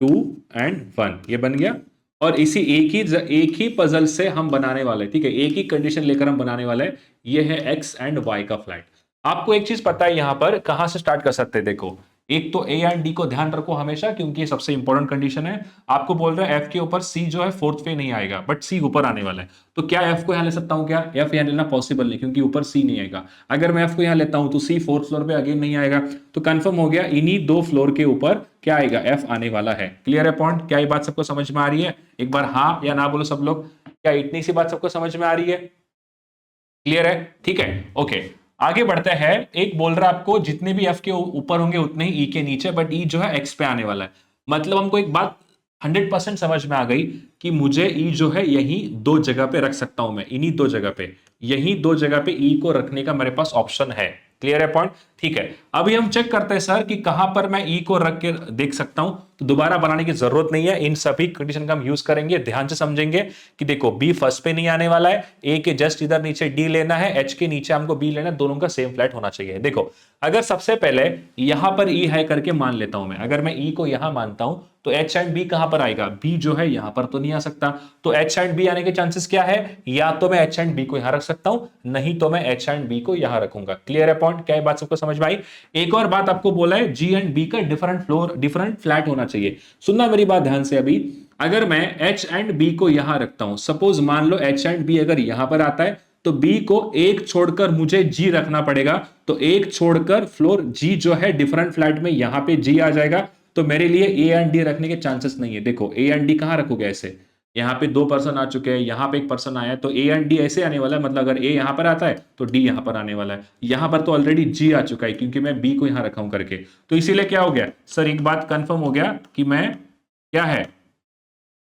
Speaker 1: 2 एंड 1, ये बन गया। और इसी एक ही पजल से हम बनाने वाले, ठीक है, एक ही कंडीशन लेकर हम बनाने वाले, ये है एक्स एंड वाई का फ्लैट। आपको एक चीज पता है यहां पर कहां से स्टार्ट कर सकते हैं, देखो एक तो ए एंड डी को ध्यान रखो हमेशा, क्योंकि ये सबसे इंपॉर्टेंट कंडीशन है। आपको बोल रहा है एफ के ऊपर सी जो है फोर्थ पे नहीं आएगा बट सी ऊपर आने वाला है, तो क्या एफ को यहां ले सकता हूं क्या? एफ यहां लेना पॉसिबल नहीं, क्योंकि ऊपर सी नहीं आएगा। अगर मैं एफ को यहां लेता हूं तो सी फोर्थ फ्लोर पे अगेन नहीं आएगा, तो कंफर्म हो गया इन्हीं दो फ्लोर के ऊपर क्या आएगा, एफ आने वाला है। क्लियर है पॉइंट? क्या ये बात सबको समझ में आ रही है? एक बार हाँ या ना बोलो सब लोग, क्या इतनी सी बात सबको समझ में आ रही है? क्लियर है? ठीक है, ओके। आगे बढ़ते हैं। एक बोल रहा है आपको जितने भी एफ के ऊपर होंगे उतने ही ई के नीचे, बट ई जो है एक्स पे आने वाला है। मतलब हमको एक बात 100% समझ में आ गई कि मुझे ई जो है यही दो जगह पे रख सकता हूं मैं, इन्हीं दो जगह पे, यही दो जगह पे ई को रखने का मेरे पास ऑप्शन है। क्लियर है पॉइंट? ठीक है, अभी हम चेक करते हैं सर कि कहां पर मैं ई को रख के देख सकता हूं। तो दोबारा बनाने की जरूरत नहीं है, इन सभी कंडीशन का हम यूज करेंगे। ध्यान से समझेंगे कि देखो बी फर्स्ट पे नहीं आने वाला है, ए के जस्ट इधर नीचे डी लेना है, एच के नीचे हमको बी लेना है, दोनों का सेम फ्लैट होना चाहिए। देखो अगर सबसे पहले यहां पर ई है करके मान लेता हूं मैं, अगर मैं ई को यहां मानता हूं तो एच एंड बी कहां पर आएगा? बी जो है यहां पर तो नहीं आ सकता, तो एच एंड बी आने के चांसेस क्या है? या तो मैं एच एंड बी को यहां रख सकता हूं, नहीं तो मैं एच एंड बी को यहां रखूंगा। क्लियर है पॉइंट? क्या बात सबको समझ में आई? एक और बात आपको बोला है जी एंड बी का डिफरेंट फ्लोर डिफरेंट फ्लैट होना चाहिए। सुनना मेरी बात ध्यान से। अभी अगर मैं एच एंड बी को यहां रखता हूं, सपोज मान लो एच एंड बी अगर यहां पर आता है तो बी को एक छोड़कर मुझे जी रखना पड़ेगा, तो एक छोड़कर फ्लोर जी जो है डिफरेंट फ्लैट में यहां पे जी आ जाएगा, तो मेरे लिए ए एंड डी रखने के चांसेस नहीं है। देखो ए एंड डी कहां रखोगे? ऐसे यहाँ पे दो पर्सन आ चुके हैं, यहाँ पे एक पर्सन आया है, तो ए एंड डी ऐसे आने वाला है, मतलब अगर ए यहाँ पर आता है तो डी यहाँ पर आने वाला है। यहाँ पर तो ऑलरेडी जी आ चुका है क्योंकि मैं बी को यहाँ रखा हूं करके, तो इसीलिए क्या हो गया सर, एक बात कंफर्म हो गया कि मैं क्या है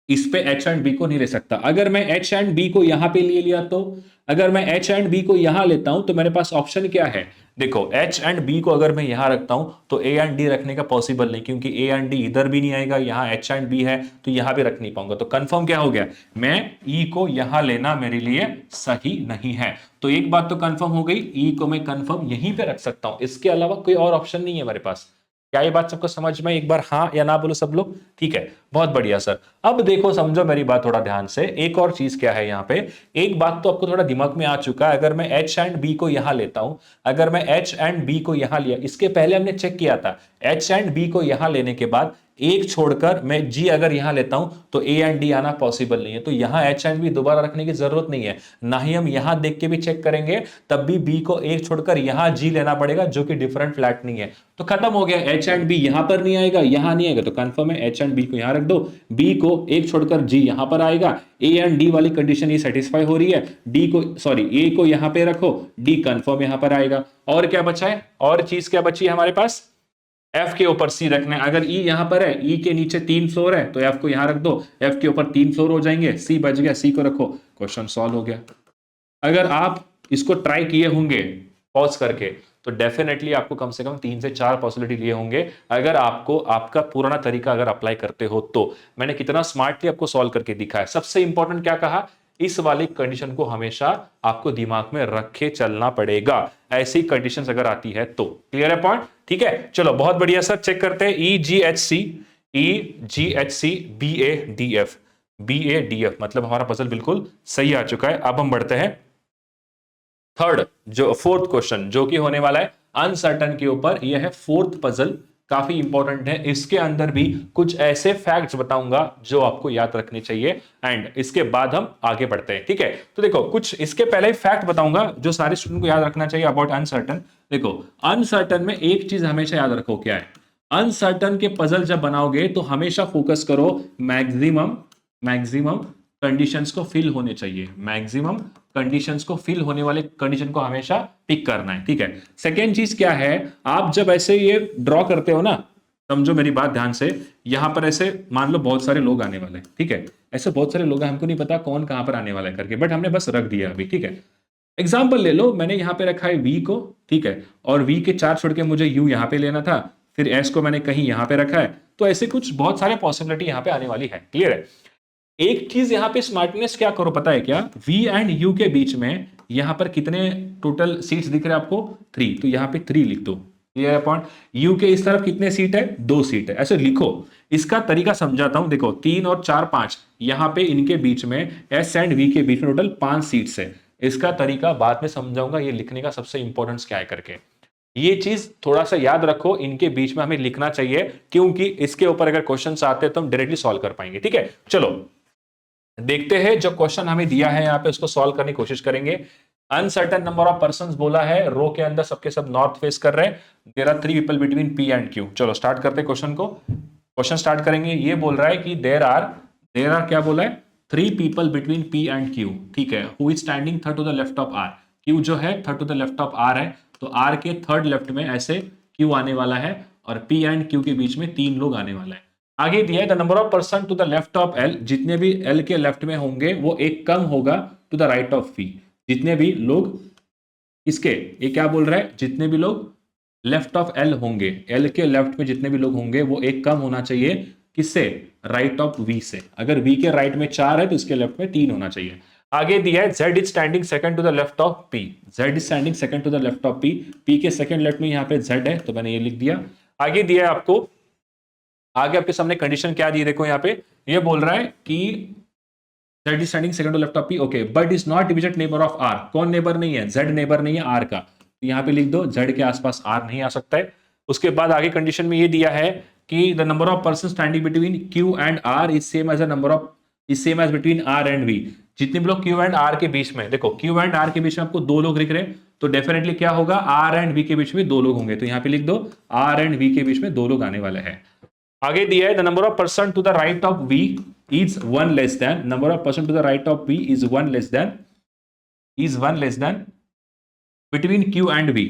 Speaker 1: इस पे एच एंड बी को नहीं ले सकता। अगर मैं एच एंड बी को यहां पे ले लिया तो, अगर मैं एच एंड बी को यहां लेता हूं तो मेरे पास ऑप्शन क्या है? देखो एच एंड बी को अगर मैं यहां रखता हूं तो ए एंड डी रखने का पॉसिबल नहीं, क्योंकि ए एंड डी इधर भी नहीं आएगा, यहां एच एंड बी है तो यहां भी रख नहीं पाऊंगा। तो कंफर्म क्या हो गया, मैं ई को यहां लेना मेरे लिए सही नहीं है। तो एक बात तो कंफर्म हो गई, ई को मैं कंफर्म यहीं पे रख सकता हूं, इसके अलावा कोई और ऑप्शन नहीं है मेरे पास। क्या ये बात सबको समझ में? एक बार हाँ या ना बोलो सब लोग। ठीक है, बहुत बढ़िया सर। अब देखो समझो मेरी बात थोड़ा ध्यान से, एक और चीज क्या है यहाँ पे, एक बात तो आपको थोड़ा दिमाग में आ चुका है। अगर मैं एच एंड बी को यहां लेता हूं, अगर मैं एच एंड बी को यहां लिया, इसके पहले हमने चेक किया था, एच एंड बी को यहां लेने के बाद एक छोड़कर मैं जी अगर यहां लेता हूं तो ए एंड डी आना पॉसिबल नहीं है। तो यहां एच एंड बी दोबारा रखने की जरूरत नहीं है, ना ही हम यहां देख के भी चेक करेंगे, तब भी बी को एक छोड़कर यहां जी लेना पड़ेगा जो कि डिफरेंट फ्लैट नहीं है। तो खत्म हो गया, एच एंड बी यहां पर नहीं आएगा, यहां नहीं आएगा, तो कंफर्म है एच एंड बी को यहां रख दो, बी को एक छोड़कर जी यहां पर आएगा, ए एंड डी वाली कंडीशन ये सेटिस्फाई हो रही है, डी को सॉरी ए को यहां पे रखो, डी कंफर्म यहां पर आएगा। और क्या बचा है, और चीज क्या बची है हमारे पास, एफ के ऊपर सी रखना है। अगर ई यहां पर है, ई के नीचे 3 फ्लोर है, तो एफ को यहां रख दो, एफ के ऊपर 3 फ्लोर हो जाएंगे, सी बच गया, सी को रखो, क्वेश्चन सॉल्व हो गया। अगर आप इसको ट्राई किए होंगे पॉज करके, तो डेफिनेटली आपको कम से कम 3 से 4 पॉसिबिलिटी लिए होंगे। अगर आपको आपका पुराना तरीका अगर अप्लाई करते हो तो मैंने कितना स्मार्टली आपको सॉल्व करके दिखाया। सबसे इंपॉर्टेंट क्या कहा, इस वाली कंडीशन को हमेशा आपको दिमाग में रख के चलना पड़ेगा, ऐसी कंडीशंस अगर आती है तो। क्लियर है पॉइंट? ठीक है, चलो बहुत बढ़िया सर। चेक करते हैं, E G H C, E G H C, B A D F, B A D F, मतलब हमारा पजल बिल्कुल सही आ चुका है। अब हम बढ़ते हैं थर्ड, जो फोर्थ क्वेश्चन जो कि होने वाला है अनसर्टन के ऊपर। यह है फोर्थ पजल, काफी इंपॉर्टेंट है। इसके अंदर भी कुछ ऐसे फैक्ट्स बताऊंगा जो आपको याद रखने चाहिए, एंड इसके बाद हम आगे बढ़ते हैं। ठीक है, तो देखो कुछ इसके पहले ही फैक्ट बताऊंगा जो सारे स्टूडेंट को याद रखना चाहिए अबाउट अनसर्टन। देखो अनसर्टन में एक चीज हमेशा याद रखो, क्या है, अनसर्टन के पजल जब बनाओगे तो हमेशा फोकस करो मैक्सिमम मैक्सिमम कंडीशंस को फिल होने चाहिए, मैक्सिमम कंडीशंस को फिल होने वाले कंडीशन को हमेशा पिक करना है। ठीक है, सेकेंड चीज क्या है, आप जब ऐसे ये ड्रॉ करते हो ना, समझो मेरी बात ध्यान से, यहां पर ऐसे मान लो बहुत सारे लोग आने वाले हैं। ठीक है, ऐसे बहुत सारे लोग हैं, हमको नहीं पता कौन कहां पर आने वाला है करके, बट हमने बस रख दिया अभी। ठीक है, एग्जाम्पल ले लो, मैंने यहां पे रखा है वी को, ठीक है, और वी के 4 छोड़ के मुझे यू यहां पे लेना था, फिर एस को मैंने कहीं यहां पे रखा है, तो ऐसे कुछ बहुत सारे पॉसिबिलिटी यहां पे आने वाली है। क्लियर है? एक चीज यहां पे स्मार्टनेस क्या करो पता है क्या, V एंड U के बीच में यहां पर कितने टोटल सीट्स दिख रहे हैं आपको, 3, तो यहां पे 3 लिख दो। ये पॉइंट, U के इस तरफ कितने सीट है, 2 सीट है, ऐसे लिखो। इसका तरीका समझाता हूं, देखो 3 और 4 5, यहां पे इनके बीच में S एंड V के बीच में टोटल 5 सीट्स है। इसका तरीका बाद में समझाऊंगा, ये लिखने का सबसे इंपॉर्टेंस क्या है करके। ये चीज थोड़ा सा याद रखो, इनके बीच में हमें लिखना चाहिए, क्योंकि इसके ऊपर अगर क्वेश्चन आते हैं तो हम डायरेक्टली सॉल्व कर पाएंगे। ठीक है, चलो देखते हैं जो क्वेश्चन हमें दिया है यहाँ पे उसको सॉल्व करने की कोशिश करेंगे। अनसर्टन नंबर ऑफ पर्संस बोला है, रो के अंदर सबके सब नॉर्थ फेस कर रहे हैं, there are 3 people between P and Q. चलो स्टार्ट करते हैं क्वेश्चन को, क्वेश्चन स्टार्ट करेंगे। ये बोल रहा है कि देयर आर क्या बोला है, 3 people between P and Q. ठीक है, who is standing third to the left of R, Q जो है third to the left of R है, तो आर के थर्ड लेफ्ट में ऐसे क्यू आने वाला है, और पी एंड क्यू के बीच में 3 लोग आने वाला है। आगे दिया है the number of person to the left of L, जितने भी एल के लेफ्ट में होंगे वो एक कम होगा to the right of P. जितने भी लोग इसके, ये क्या बोल रहा है, जितने भी लोग लेफ्ट ऑफ एल होंगे, एल के लेफ्ट में जितने भी लोग होंगे वो एक कम होना चाहिए, किससे, राइट ऑफ वी से। अगर वी के राइट में 4 है तो इसके लेफ्ट में 3 होना चाहिए। आगे दिया है Z is standing second to the left of P, Z is standing second to the left of P, P के सेकंड लेफ्ट में यहाँ पे Z है, तो मैंने ये लिख दिया। आगे दिया है आपको, आगे आपके सामने कंडीशन क्या दी, देखो यहाँ पे ये बोल रहा है कि Z is standing second to left of P, okay, but is not immediate neighbor of R। कौन नेबर नहीं है, Z नेबर नहीं है R का, तो यहाँ पे लिख दो Z के आसपास R नहीं आ सकता है। उसके बाद आगे कंडीशन में ये दिया है कि the number of person standing between Q and R is same as the number of, is same as between R and V। जितने भी लोग Q एंड R के बीच में, देखो Q एंड R के बीच में आपको 2 लोग दिख रहे हैं, तो डेफिनेटली क्या होगा, R एंड V के बीच में 2 लोग होंगे, तो यहाँ पे लिख दो R एंड V के बीच में 2 लोग आने वाले हैं। आगे दिया है the number of person to the right of V is 1 less than, number of person to the right of P is 1 less than between Q and V।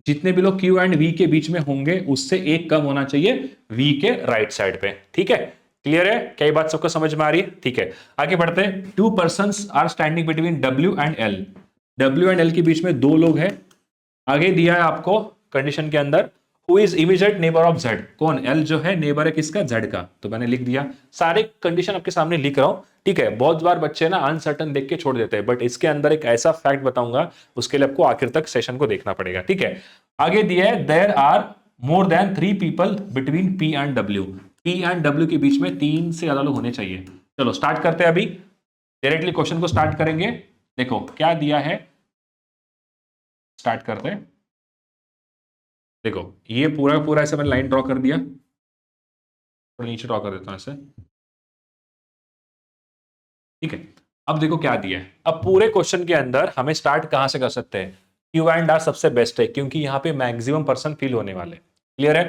Speaker 1: जितने भी लोग Q and V के बीच में होंगे उससे एक कम होना चाहिए V के राइट साइड पे। ठीक है, क्लियर है, क्या ये बात सबको समझ में आ रही है? ठीक है, आगे बढ़ते हैं। 2 persons are standing between W and L, W and L के बीच में 2 लोग हैं। आगे दिया है आपको कंडीशन के अंदर, Who is immediate neighbor of Z, कौन, L जो है नेबर है किसका, Z का, तो मैंने लिख दिया। सारे कंडीशन आपके सामने लिख रहा हूं। ठीक है, बहुत बार बच्चे ना अनसर्टन देख के छोड़ देते हैं, बट इसके अंदर एक ऐसा फैक्ट बताऊंगा, उसके लिए आपको आखिर तक सेशन को देखना पड़ेगा। ठीक है, आगे दिया है there are more than 3 people between P and W. P and W के बीच में 3 से ज्यादा लोग होने चाहिए। चलो स्टार्ट करते हैं अभी, डायरेक्टली क्वेश्चन को स्टार्ट करेंगे। देखो क्या दिया है, स्टार्ट करते हैं। देखो ये पूरा पूरा ऐसे मैंने लाइन ड्रॉ कर दिया, थोड़ा नीचे ड्रॉ कर देता हूं ऐसे, ठीक है। अब देखो क्या दिया है, अब पूरे क्वेश्चन के अंदर हमें स्टार्ट कहां से कर सकते हैं, क्यू एंड आर सबसे बेस्ट है क्योंकि यहां पे मैक्सिमम पर्सन फिल होने वाले। क्लियर है?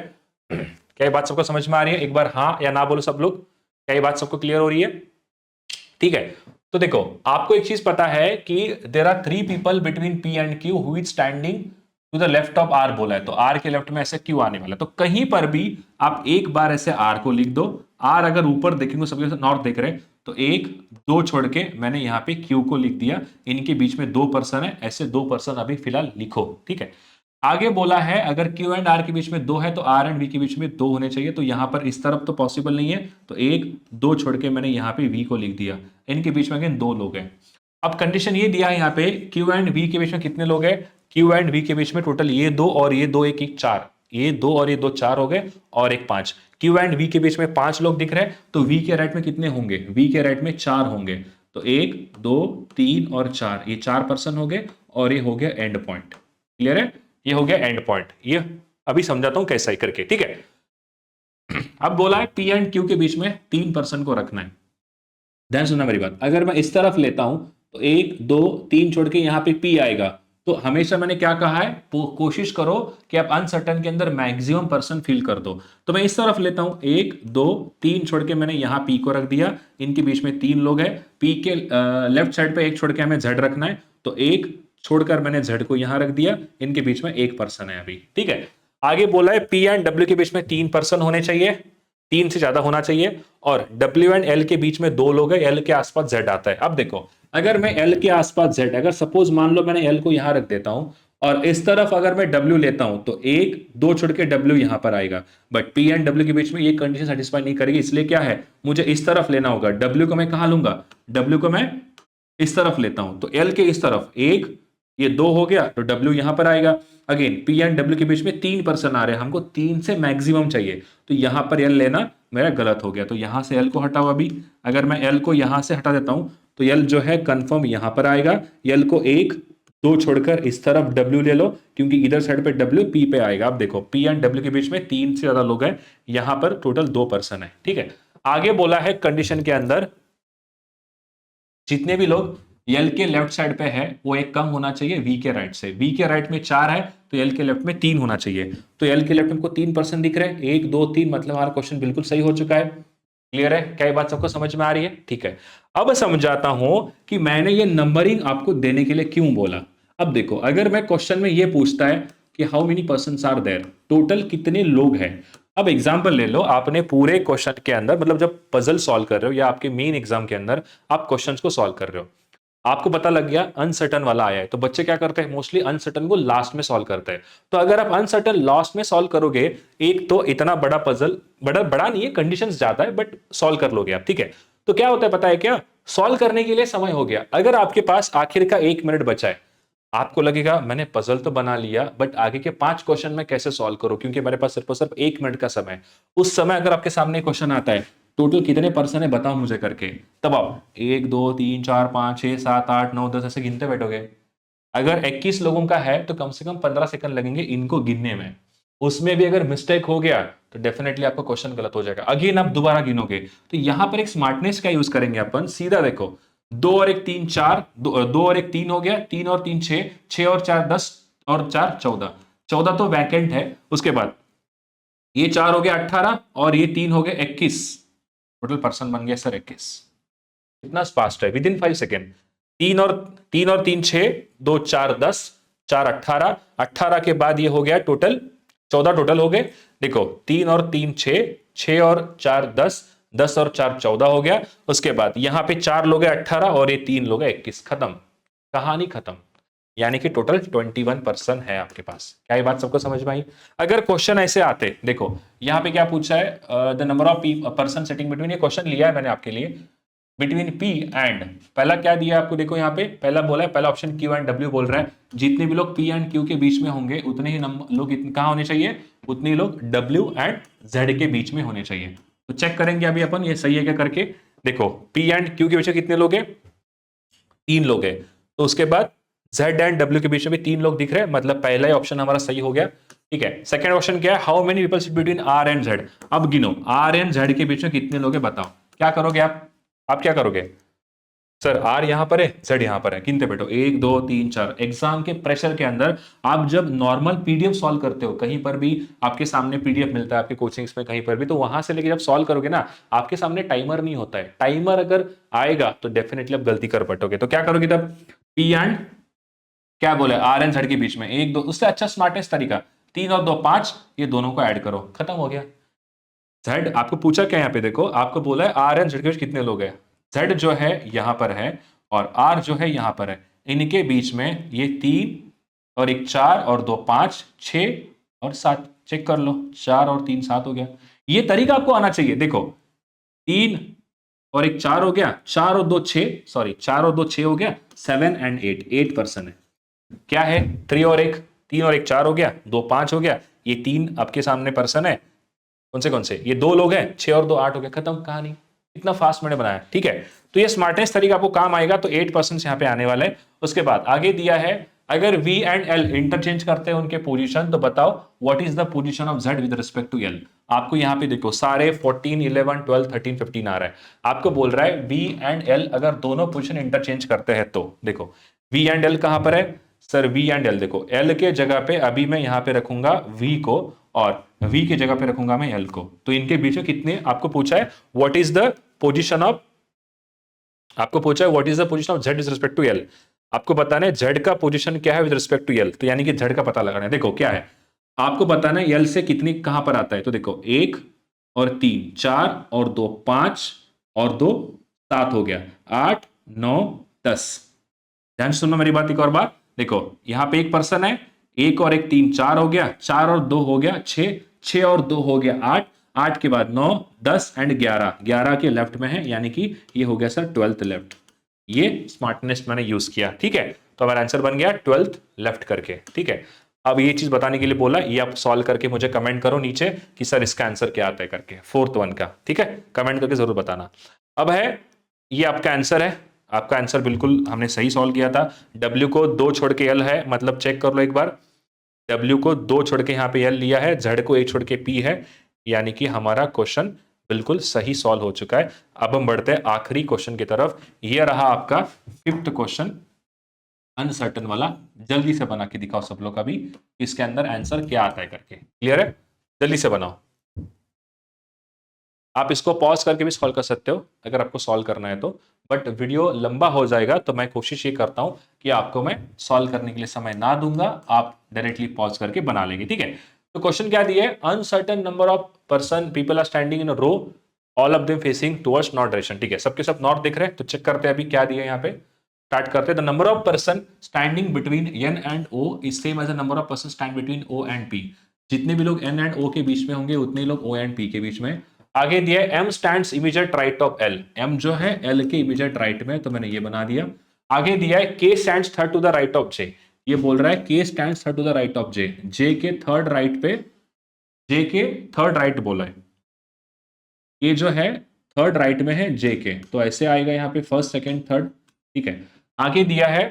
Speaker 1: क्या ये बात सबको समझ में आ रही है? एक बार हाँ या ना बोलो सब लोग, क्या ये बात सबको क्लियर हो रही है? ठीक है। तो देखो आपको एक चीज पता है कि there are 3 people between P and Q who is standing to the left of R बोला है, तो आर के लेफ्ट में ऐसे क्यू आने वाला है। तो कहीं पर भी आप एक बार ऐसे आर को लिख दो। आर अगर ऊपर देखेंगे सबके नॉर्थ देख रहे हैं, तो एक दो छोड़ के मैंने यहाँ पे क्यू को लिख दिया। इनके बीच में 2 पर्सन है, ऐसे 2 पर्सन अभी फिलहाल लिखो, ठीक है। आगे बोला है अगर क्यू एंड आर के बीच में 2 है तो आर एंड वी के बीच में 2 होने चाहिए। तो यहां पर इस तरफ तो पॉसिबल नहीं है, तो एक दो छोड़ के मैंने यहाँ पे वी को लिख दिया। इनके बीच में अगेन 2 लोग हैं। अब कंडीशन ये दिया है यहाँ पे, क्यू एंड वी के बीच में कितने लोग हैं, क्यू एंड वी के बीच में टोटल ये 2 और ये 2, एक एक 4, ये 2 और ये 2 4 हो गए, और एक 5। क्यू एंड वी के बीच में 5 लोग दिख रहे हैं, तो वी के राइट में कितने होंगे, वी के राइट में 4 होंगे। तो 1 2 3 और 4, ये 4 पर्सन हो गए, और ये हो गया एंड पॉइंट। क्लियर है? ये हो गया एंड पॉइंट। ये अभी समझाता हूं कैसा ही करके, ठीक है। अब बोला है पी एंड क्यू के बीच में 3 पर्सन को रखना है। ध्यान सुनना मेरी बात, अगर मैं इस तरफ लेता हूं तो 1 2 3 छोड़ के यहां पे पी आएगा। तो हमेशा मैंने क्या कहा है, कोशिश करो कि आप अनसर्टन के अंदर मैक्सिमम पर्सन फिल कर दो। तो मैं इस तरफ लेता हूं, 1 2 3 छोड़ के मैंने यहां पी को रख दिया। इनके बीच में 3 लोग हैं। पी के लेफ्ट साइड पे एक छोड़ के हमें जेड रखना है, तो एक छोड़कर मैंने जेड को यहां रख दिया। इनके बीच में 1 पर्सन है अभी, ठीक है। आगे बोला है पी एंड डब्ल्यू के बीच में 3 पर्सन होने चाहिए, 3 से ज्यादा होना चाहिए, और डब्ल्यू एंड एल के बीच में 2 लोग हैं, एल के आसपास जेड आता है। अब देखो अगर मैं एल के आसपास जेड, अगर सपोज मान लो मैंने एल को यहां रख देता हूं, और इस तरफ अगर मैं डब्ल्यू लेता हूं, तो 1 2 छोड़ के डब्ल्यू यहां पर आएगा। बट पी एंड डब्ल्यू के बीच में ये कंडीशन सेटिस्फाई नहीं करेगी, इसलिए क्या है, मुझे इस तरफ लेना होगा। डब्ल्यू को मैं कहां लूंगा, डब्ल्यू को मैं इस तरफ लेता हूं, तो एल के इस तरफ 1 ये 2 हो गया, तो डब्ल्यू यहां पर आएगा। अगेन पी एंड डब्ल्यू के बीच में 3 पर्सन आ रहे हैं, हमको 3 से मैक्सिमम चाहिए, तो यहां पर एल लेना मेरा गलत हो गया। तो यहां से एल को हटाओ अभी। अगर मैं एल को यहां से हटा देता हूं, तो एल जो है कंफर्म यहां पर आएगा। एल को 1 2 छोड़कर इस तरफ डब्ल्यू ले लो, क्योंकि इधर साइड पे डब्ल्यू पी पे आएगा। आप देखो पी एंड डब्ल्यू के बीच में 3 से ज्यादा लोग हैं, यहां पर टोटल 2 पर्सन है, ठीक है। आगे बोला है कंडीशन के अंदर जितने भी लोग एल के लेफ्ट साइड पे है वो एक कम होना चाहिए वी के राइट से। वी के राइट में 4 है, तो एल के लेफ्ट में 3 होना चाहिए। तो एल के लेफ्ट हमको 3 पर्सन दिख रहे हैं, 1 2 3, मतलब हमारा क्वेश्चन बिल्कुल सही हो चुका है। क्लियर है? क्या ये बात सबको समझ में आ रही है? ठीक है। अब समझाता हूं कि मैंने ये नंबरिंग आपको देने के लिए क्यों बोला। अब देखो अगर मैं क्वेश्चन में ये पूछता है कि how many person are there, total कितने लोग हैं। अब एग्जाम्पल ले लो, आपने पूरे क्वेश्चन के अंदर, मतलब जब पजल सॉल्व कर रहे हो या आपके मेन एग्जाम के अंदर आप क्वेश्चंस को सॉल्व कर रहे हो, आपको पता लग गया अनसर्टन वाला आया है, तो बच्चे क्या करते हैं, मोस्टली अनसर्टन को लास्ट में सॉल्व करते हैं। तो अगर आप अनसर्टन लास्ट में सॉल्व करोगे, एक तो इतना बड़ा पजल, बड़ा बड़ा नहीं है, कंडीशंस ज्यादा है, बट सॉल्व कर लोगे आप, ठीक है। तो क्या होता है पता है क्या, सॉल्व करने के लिए समय हो गया। अगर आपके पास आखिर का 1 मिनट बचा है, आपको लगेगा मैंने पजल तो बना लिया, बट आगे के 5 क्वेश्चन में कैसे सॉल्व करूं, क्योंकि मेरे पास सिर्फ और सिर्फ 1 मिनट का समय है। उस समय अगर आपके सामने क्वेश्चन आता है टोटल कितने पर्सन है बताओ मुझे करके, तब आप 1 2 3 4 5 6 7 8 9 10 ऐसे गिनते बैठोगे। अगर 21 लोगों का है तो कम से कम 15 सेकंड लगेंगे इनको गिनने में। उसमें भी अगर मिस्टेक हो गया तो डेफिनेटली आपका क्वेश्चन गलत हो जाएगा। अगेन आप दोबारा गिनोगे। तो यहां पर एक स्मार्टनेस का यूज करेंगे अपन, सीधा देखो 2 और 1 3 4, 2 और 1 3 हो गया, 3 और 3 6, 6 और 4 10 और 4 14, 14 तो वैकेंट है। उसके बाद ये 4 हो गया 18 और ये 3 हो गया 21, टोटल पर्सन बन गया सर 21। कितना फास्ट है, विद इन 5 सेकेंड। 3 और 3 6, 2 4 10, 4 18, 18 के बाद ये हो गया टोटल 14 टोटल हो गए। देखो 3 और 3 6, 6 और 4 10, 10 और 4 14 हो गया। उसके बाद यहां पे 4 लोग हैं 18 और ये 3 लोग हैं 21, खत्म, कहानी खत्म। यानी कि टोटल 21 पर्सन है आपके पास। क्या ये बात सबको समझ में आई? अगर क्वेश्चन ऐसे आते, देखो यहां पे क्या पूछा है, the number of person sitting between, ये क्वेश्चन लिया है मैंने आपके लिए, बिटवीन पी एंड, पहला क्या दिया आपको, देखो यहाँ पे पहला बोला है, पहला ऑप्शन क्यू एंड डब्ल्यू बोल रहा है, जितने भी लोग पी एंड क्यू के बीच में होंगे उतने ही लोग कहाँ होने चाहिए, उतने ही लोग डब्ल्यू एंड जेड के बीच में होने चाहिए। तो चेक करेंगे अभी अपन ये सही है क्या करके। देखो पी एंड क्यू के बीच में कितने लोग हैं, 3 लोग हैं। तो उसके बाद जेड एंड डब्ल्यू के बीच में भी 3 लोग दिख रहे हैं, मतलब पहला ही ऑप्शन हमारा सही हो गया। ठीक है, सेकंड ऑप्शन क्या है, how many people sit between R and Z. अब गिनो आर एंड जेड के बीच में कितने लोग हैं बताओ, क्या करोगे आप क्या करोगे, सर आर यहां पर है, जेड यहां पर है, गिनते बैठो 1 2 3 4। एग्जाम के प्रेशर के अंदर आप जब नॉर्मल पीडीएफ सॉल्व करते हो, कहीं पर भी आपके सामने पीडीएफ मिलता है आपके कोचिंग्स में कहीं पर भी, तो वहां से लेके जब सॉल्व करोगे ना, आपके सामने टाइमर नहीं होता है, टाइमर अगर आएगा तो डेफिनेटली आप गलती कर बैठोगे। तो क्या करोगे तब, पी एंड क्या बोले आर एंड जेड के बीच में 1 2, उससे अच्छा स्मार्टेस्ट तरीका 3 और 2 5, ये दोनों को ऐड करो, खत्म हो गया। जेड आपको पूछा क्या यहाँ पे, देखो आपको बोला है आर एंड जेड के बीच कितने लोग हैं, जेड जो है यहां पर है और आर जो है यहां पर है, इनके बीच में ये 3 और 1 4 और 2 5 6 और 7, चेक कर लो 4 और 3 7 हो गया। ये तरीका आपको आना चाहिए। देखो 3 और 1 4 हो गया, 4 और 2 6, सॉरी 4 और 2 6 हो गया, 7 एंड 8 पर्सन है। क्या है 3 और 1, 3 और 1 4 हो गया, 2 5 हो गया, ये 3 आपके सामने पर्सन है, कौन से ये 2 लोग हैं, 6 और 2 8 हो गया, खत्म कहानी। इतना फास्ट मैंने बनाया, ठीक है। तो ये स्मार्टेस्ट तरीका आपको काम आएगा, तो 8% यहाँ पे आने वाले हैं। उसके बाद आगे दिया है, अगर V एंड L इंटरचेंज करते हैं उनके पोजीशन, तो बताओ what is the position of Z with respect to L। आपको यहाँ पे देखो सारे 14 11 12 13 15 आ रहा है, आपको बोल रहा है V एंड L अगर दोनों पोजीशन इंटरचेंज करते हैं, तो देखो V एंड L कहां पर है, सर V एंड L देखो L के जगह पे अभी मैं यहाँ पे रखूंगा V को और V की जगह पे रखूंगा मैं L को, तो इनके बीच में कितने, आपको पूछा है what is the position of, आपको पूछा है what is the position of Z with respect to L, आपको बताना है Z का पोजीशन क्या है विद रिस्पेक्ट टू L, तो यानी कि Z का पता लगाना है। देखो क्या है, आपको बताना है L से कितनी कहां पर आता है, तो देखो 1 और 3 4 और 2 5 और 2 7 हो गया, 8 9 10। ध्यान से सुनना मेरी बात एक और बार, देखो यहां पे एक पर्सन है, 1 और 1 3 4 हो गया, 4 और 2 हो गया 6, 6 और 2 हो गया 8, 8 के बाद 9 10 एंड 11, 11 के लेफ्ट में है, यानी कि ये हो गया सर 12th लेफ्ट। ये स्मार्टनेस मैंने यूज किया, ठीक है। तो हमारा आंसर बन गया 12th लेफ्ट करके, ठीक है। अब ये चीज बताने के लिए बोला, ये आप सॉल्व करके मुझे कमेंट करो नीचे कि सर इसका आंसर क्या आता है करके, 4th वन का, ठीक है, कमेंट करके जरूर बताना। अब है ये आपका आंसर है, आपका आंसर बिल्कुल हमने सही सॉल्व किया था। W को 2 छोड़ के L है, मतलब चेक कर लो एक बार, W को 2 छोड़ के यहाँ पे L लिया है, Z को 1 छोड़ के P है, यानी कि हमारा क्वेश्चन बिल्कुल सही सॉल्व हो चुका है। अब हम बढ़ते हैं आखिरी क्वेश्चन की तरफ, यह रहा आपका 5th क्वेश्चन, अनसर्टन वाला। जल्दी से बना के दिखाओ सब लोग अभी, इसके अंदर आंसर क्या आता है करके, क्लियर है, जल्दी से बनाओ। आप इसको पॉज करके भी सॉल्व कर सकते हो अगर आपको सॉल्व करना है तो, बट वीडियो लंबा हो जाएगा, तो मैं कोशिश ये करता हूं कि आपको मैं सॉल्व करने के लिए समय ना दूंगा, आप डायरेक्टली पॉज करके बना लेंगे, ठीक है। तो क्वेश्चन क्या दिया है, uncertain number of person people are standing in a row, all of them facing towards north direction, ठीक है, सबके सब नॉर्थ दिख रहे हैं। तो चेक करते हैं अभी क्या दिया है यहाँ पे, स्टार्ट करते हैं। The number of person standing between N and O is same as the number of person stand between O and P। जितने भी लोग N एंड O के बीच में होंगे उतने ही लोग O एंड P के बीच में। आगे दिया है M stands immediate right of L, M जो है L के इमीडिएट राइट में, तो मैंने ये बना दिया। आगे दिया है K stands third to the right of J, ये बोल रहा है K stands third to the right of J, J के थर्ड राइट पे, J के थर्ड राइट बोला है, ये जो है थर्ड राइट में है J के, तो ऐसे आएगा यहाँ पे फर्स्ट सेकंड थर्ड, ठीक है। आगे दिया है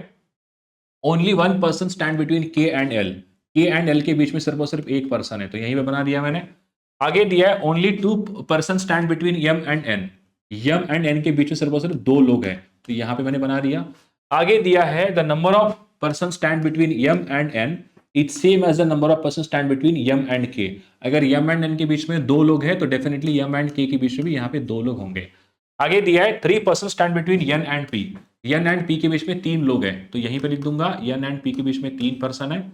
Speaker 1: only one person stand between K and L, K and L के बीच में सिर्फ और सिर्फ एक पर्सन है, तो यहीं पे बना दिया मैंने। आगे दिया है only 2 person stand between M and N, M and N के बीच में सिर्फ और सिर्फ 2 लोग हैं, तो यहां पे मैंने बना दिया। आगे दिया है the number of person stand between M and N it's same as the number of person stand between M and K, अगर M एंड N के बीच में 2 लोग हैं तो डेफिनेटली M एंड K के बीच में भी यहाँ पे 2 लोग होंगे। आगे दिया है 3 person stand between N and P, N and P के बीच में 3 लोग हैं, तो यहीं पे लिख दूंगा N एंड P के बीच में 3 पर्सन है।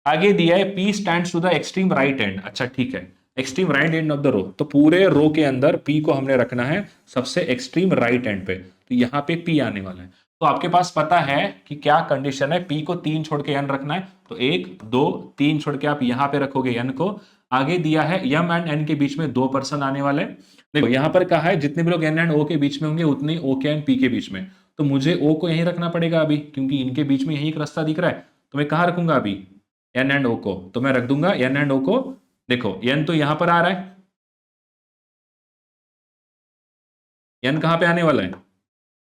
Speaker 1: आगे दिया है P stands to the extreme right end, अच्छा ठीक है, extreme right end of the row, तो पूरे रो के अंदर P को हमने रखना है सबसे एक्सट्रीम राइट एंड पे, तो यहाँ पे P आने वाला है। तो आपके पास पता है कि क्या कंडीशन है, पी को 3 छोड़ के एन रखना है, तो 1 2 3 छोड़ के आप यहां पे रखोगे एन को। आगे दिया है यम एंड एन के बीच में 2 पर्सन आने वाले। देखो यहां पर कहा है जितने भी लोग एन एंड ओ के बीच में होंगे उतने ओ के एंड पी के बीच में, तो मुझे ओ को यहीं रखना पड़ेगा अभी, क्योंकि इनके बीच में यही एक रास्ता दिख रहा है। तो मैं कहां रखूंगा अभी एन एंड ओ को, तो मैं रख दूंगा एन एंड ओ को। देखो एन तो यहां पर आ रहा है, एन कहां पे आने वाला है,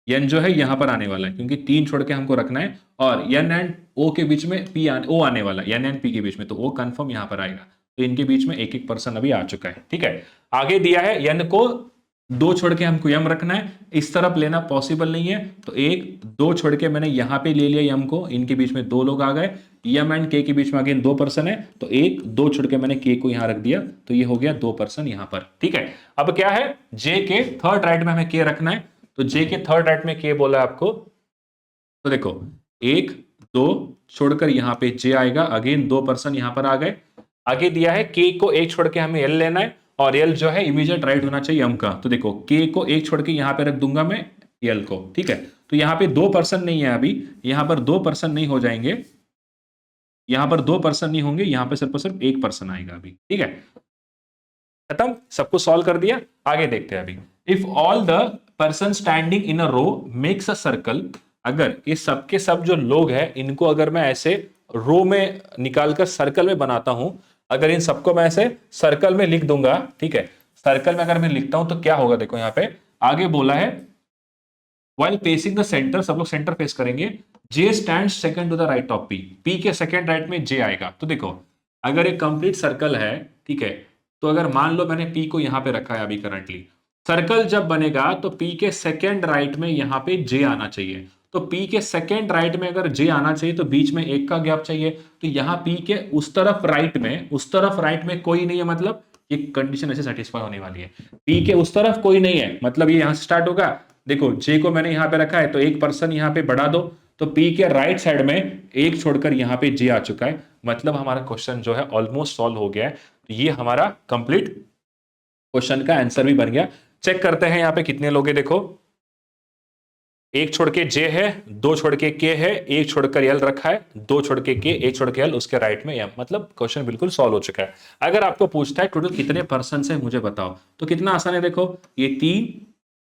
Speaker 1: एन जो है यहां पर आने वाला है, क्योंकि 3 छोड़ के हमको रखना है। और एन एंड ओ के बीच में ओ आने वाला है, एन एंड पी के बीच में, तो ओ कंफर्म यहां पर आएगा। तो इनके बीच में एक एक पर्सन अभी आ चुका है, ठीक है। आगे दिया है एन को 2 छोड़ के हमको यम रखना है, इस तरफ लेना पॉसिबल नहीं है, तो 1 2 छोड़ के मैंने यहां पे ले लिया यम को, इनके बीच में 2 लोग आ गए। यम एंड के बीच में अगेन 2 पर्सन है, तो 1 2 छोड़ के मैंने के को यहां रख दिया, तो ये हो गया 2 पर्सन यहां पर, ठीक है। अब क्या है, जे के थर्ड राइट में हमें के रखना है, तो जे के थर्ड राइट में के बोला आपको, तो देखो 1 2 छोड़कर यहां पे जे आएगा, अगेन 2 पर्सन यहां पर आ गए। आगे दिया है के को 1 छोड़ के हमें एल लेना है, और एल जो है इमीडिएट राइट होना चाहिए एम का, तो देखो के को 1 छोड़ के यहां पे रख दूंगा मैं एल को, ठीक है। तो यहां पे 2 पर्सन नहीं है अभी, यहां पर 2 पर्सन नहीं हो जाएंगे, यहां पर 2 पर्सन नहीं होंगे, यहां पे सिर्फ और सिर्फ 1 पर्सन आएगा अभी, ठीक है। खत्म, सबको सॉल्व कर दिया। आगे देखते हैं अभी, if all the person standing in a row makes a circle, अगर ये सबके सब जो लोग हैं इनको अगर मैं ऐसे रो में निकालकर सर्कल में बनाता हूं, अगर इन सबको मैं ऐसे सर्कल में लिख दूंगा, ठीक है, सर्कल में अगर मैं लिखता हूं तो क्या होगा, देखो यहां पे आगे बोला है while facing the center, सब लोग सेंटर फेस करेंगे, J stand second to the right of P, P के सेकंड राइट में जे आएगा। तो देखो अगर एक कंप्लीट सर्कल है, ठीक है, तो अगर मान लो मैंने पी को यहां पे रखा है अभी करंटली, सर्कल जब बनेगा तो पी के सेकंड राइट में यहां पे जे आना चाहिए, तो पी के सेकंड राइट में अगर जे आना चाहिए तो बीच में 1 का गैप चाहिए, तो यहां पी के उस तरफ राइट में कोई नहीं है, मतलब ये कंडीशन ऐसे सेटिस्फाई होने वाली है, पी के उस तरफ कोई नहीं है, मतलब ये यहां से स्टार्ट होगा। देखो जे को मैंने यहां पे रखा है, तो 1 पर्सन यहां पे बढ़ा दो, तो पी के राइट साइड में 1 छोड़कर यहां पे जे आ चुका है, मतलब हमारा क्वेश्चन जो है ऑलमोस्ट सॉल्व हो गया है। तो ये हमारा कंप्लीट क्वेश्चन का आंसर भी बन गया। चेक करते हैं यहां पे कितने लोग हैं, देखो 1 छोड़ के जे है, 2 छोड़ के के है, 1 छोड़कर एल रखा है, 2 छोड़ के 1 छोड़ के एल, उसके राइट में एम, मतलब क्वेश्चन बिल्कुल सॉल्व हो चुका है। अगर आपको पूछता है टोटल कितने पर्सन है मुझे बताओ, तो कितना आसान है, देखो ये 3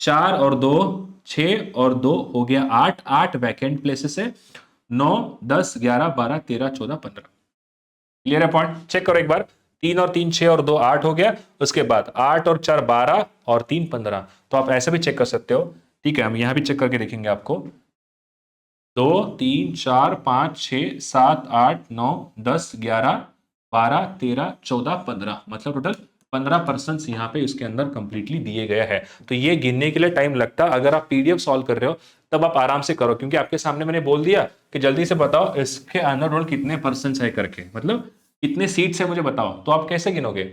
Speaker 1: 4 और 2 6 और 2 हो गया 8, 8 वैकेंट प्लेसेस है, 9 10 11 12 13 14 15। क्लियर है पॉइंट, चेक करो एक बार, 3 और 3 6 और 2 8 हो गया, उसके बाद 8 और 4 12 और 3 15। तो आप ऐसे भी चेक कर सकते हो, ठीक है, हम यहां भी चेक करके देखेंगे आपको, 2 3 4 5 6 7 8 9 10 11 12 13 14 15, मतलब टोटल 15 पर्सन यहाँ पे इसके अंदर कंप्लीटली दिए गए हैं। तो ये गिनने के लिए टाइम लगता, अगर आप पीडीएफ सॉल्व कर रहे हो तब आप आराम से करो, क्योंकि आपके सामने मैंने बोल दिया कि जल्दी से बताओ इसके अंदर टोटल कितने पर्सन है करके, मतलब कितने सीट्स है मुझे बताओ, तो आप कैसे गिनोगे,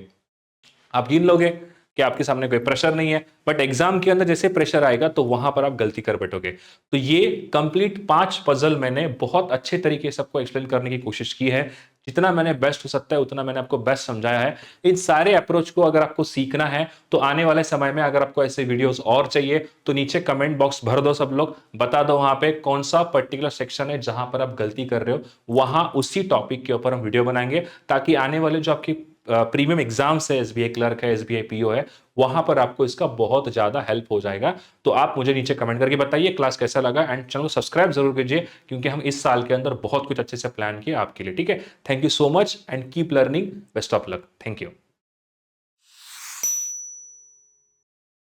Speaker 1: आप गिन लोगे कि आपके सामने कोई प्रेशर नहीं है, बट एग्जाम के अंदर जैसे प्रेशर आएगा तो वहां पर आप गलती कर बैठोगे। तो ये कंप्लीट 5 पजल मैंने बहुत अच्छे तरीके से सबको एक्सप्लेन करने की कोशिश की है, जितना मैंने बेस्ट हो सकता है उतना मैंने आपको बेस्ट समझाया है। इन सारे अप्रोच को अगर आपको सीखना है तो आने वाले समय में अगर आपको ऐसे वीडियोस और चाहिए तो नीचे कमेंट बॉक्स भर दो, सब लोग बता दो वहां पे कौन सा पर्टिकुलर सेक्शन है जहां पर आप गलती कर रहे हो, वहां उसी टॉपिक के ऊपर हम वीडियो बनाएंगे, ताकि आने वाले जो आपकी प्रीमियम एग्जाम्स है, एसबीआई क्लर्क है, एसबीआई पीओ है, वहां पर आपको इसका बहुत ज्यादा हेल्प हो जाएगा। तो आप मुझे नीचे कमेंट करके बताइए क्लास कैसा लगा, एंड चैनल को सब्सक्राइब जरूर कीजिए, क्योंकि हम इस साल के अंदर बहुत कुछ अच्छे से प्लान किए आपके लिए, ठीक है। Thank you so much and keep learning, best of luck, thank you.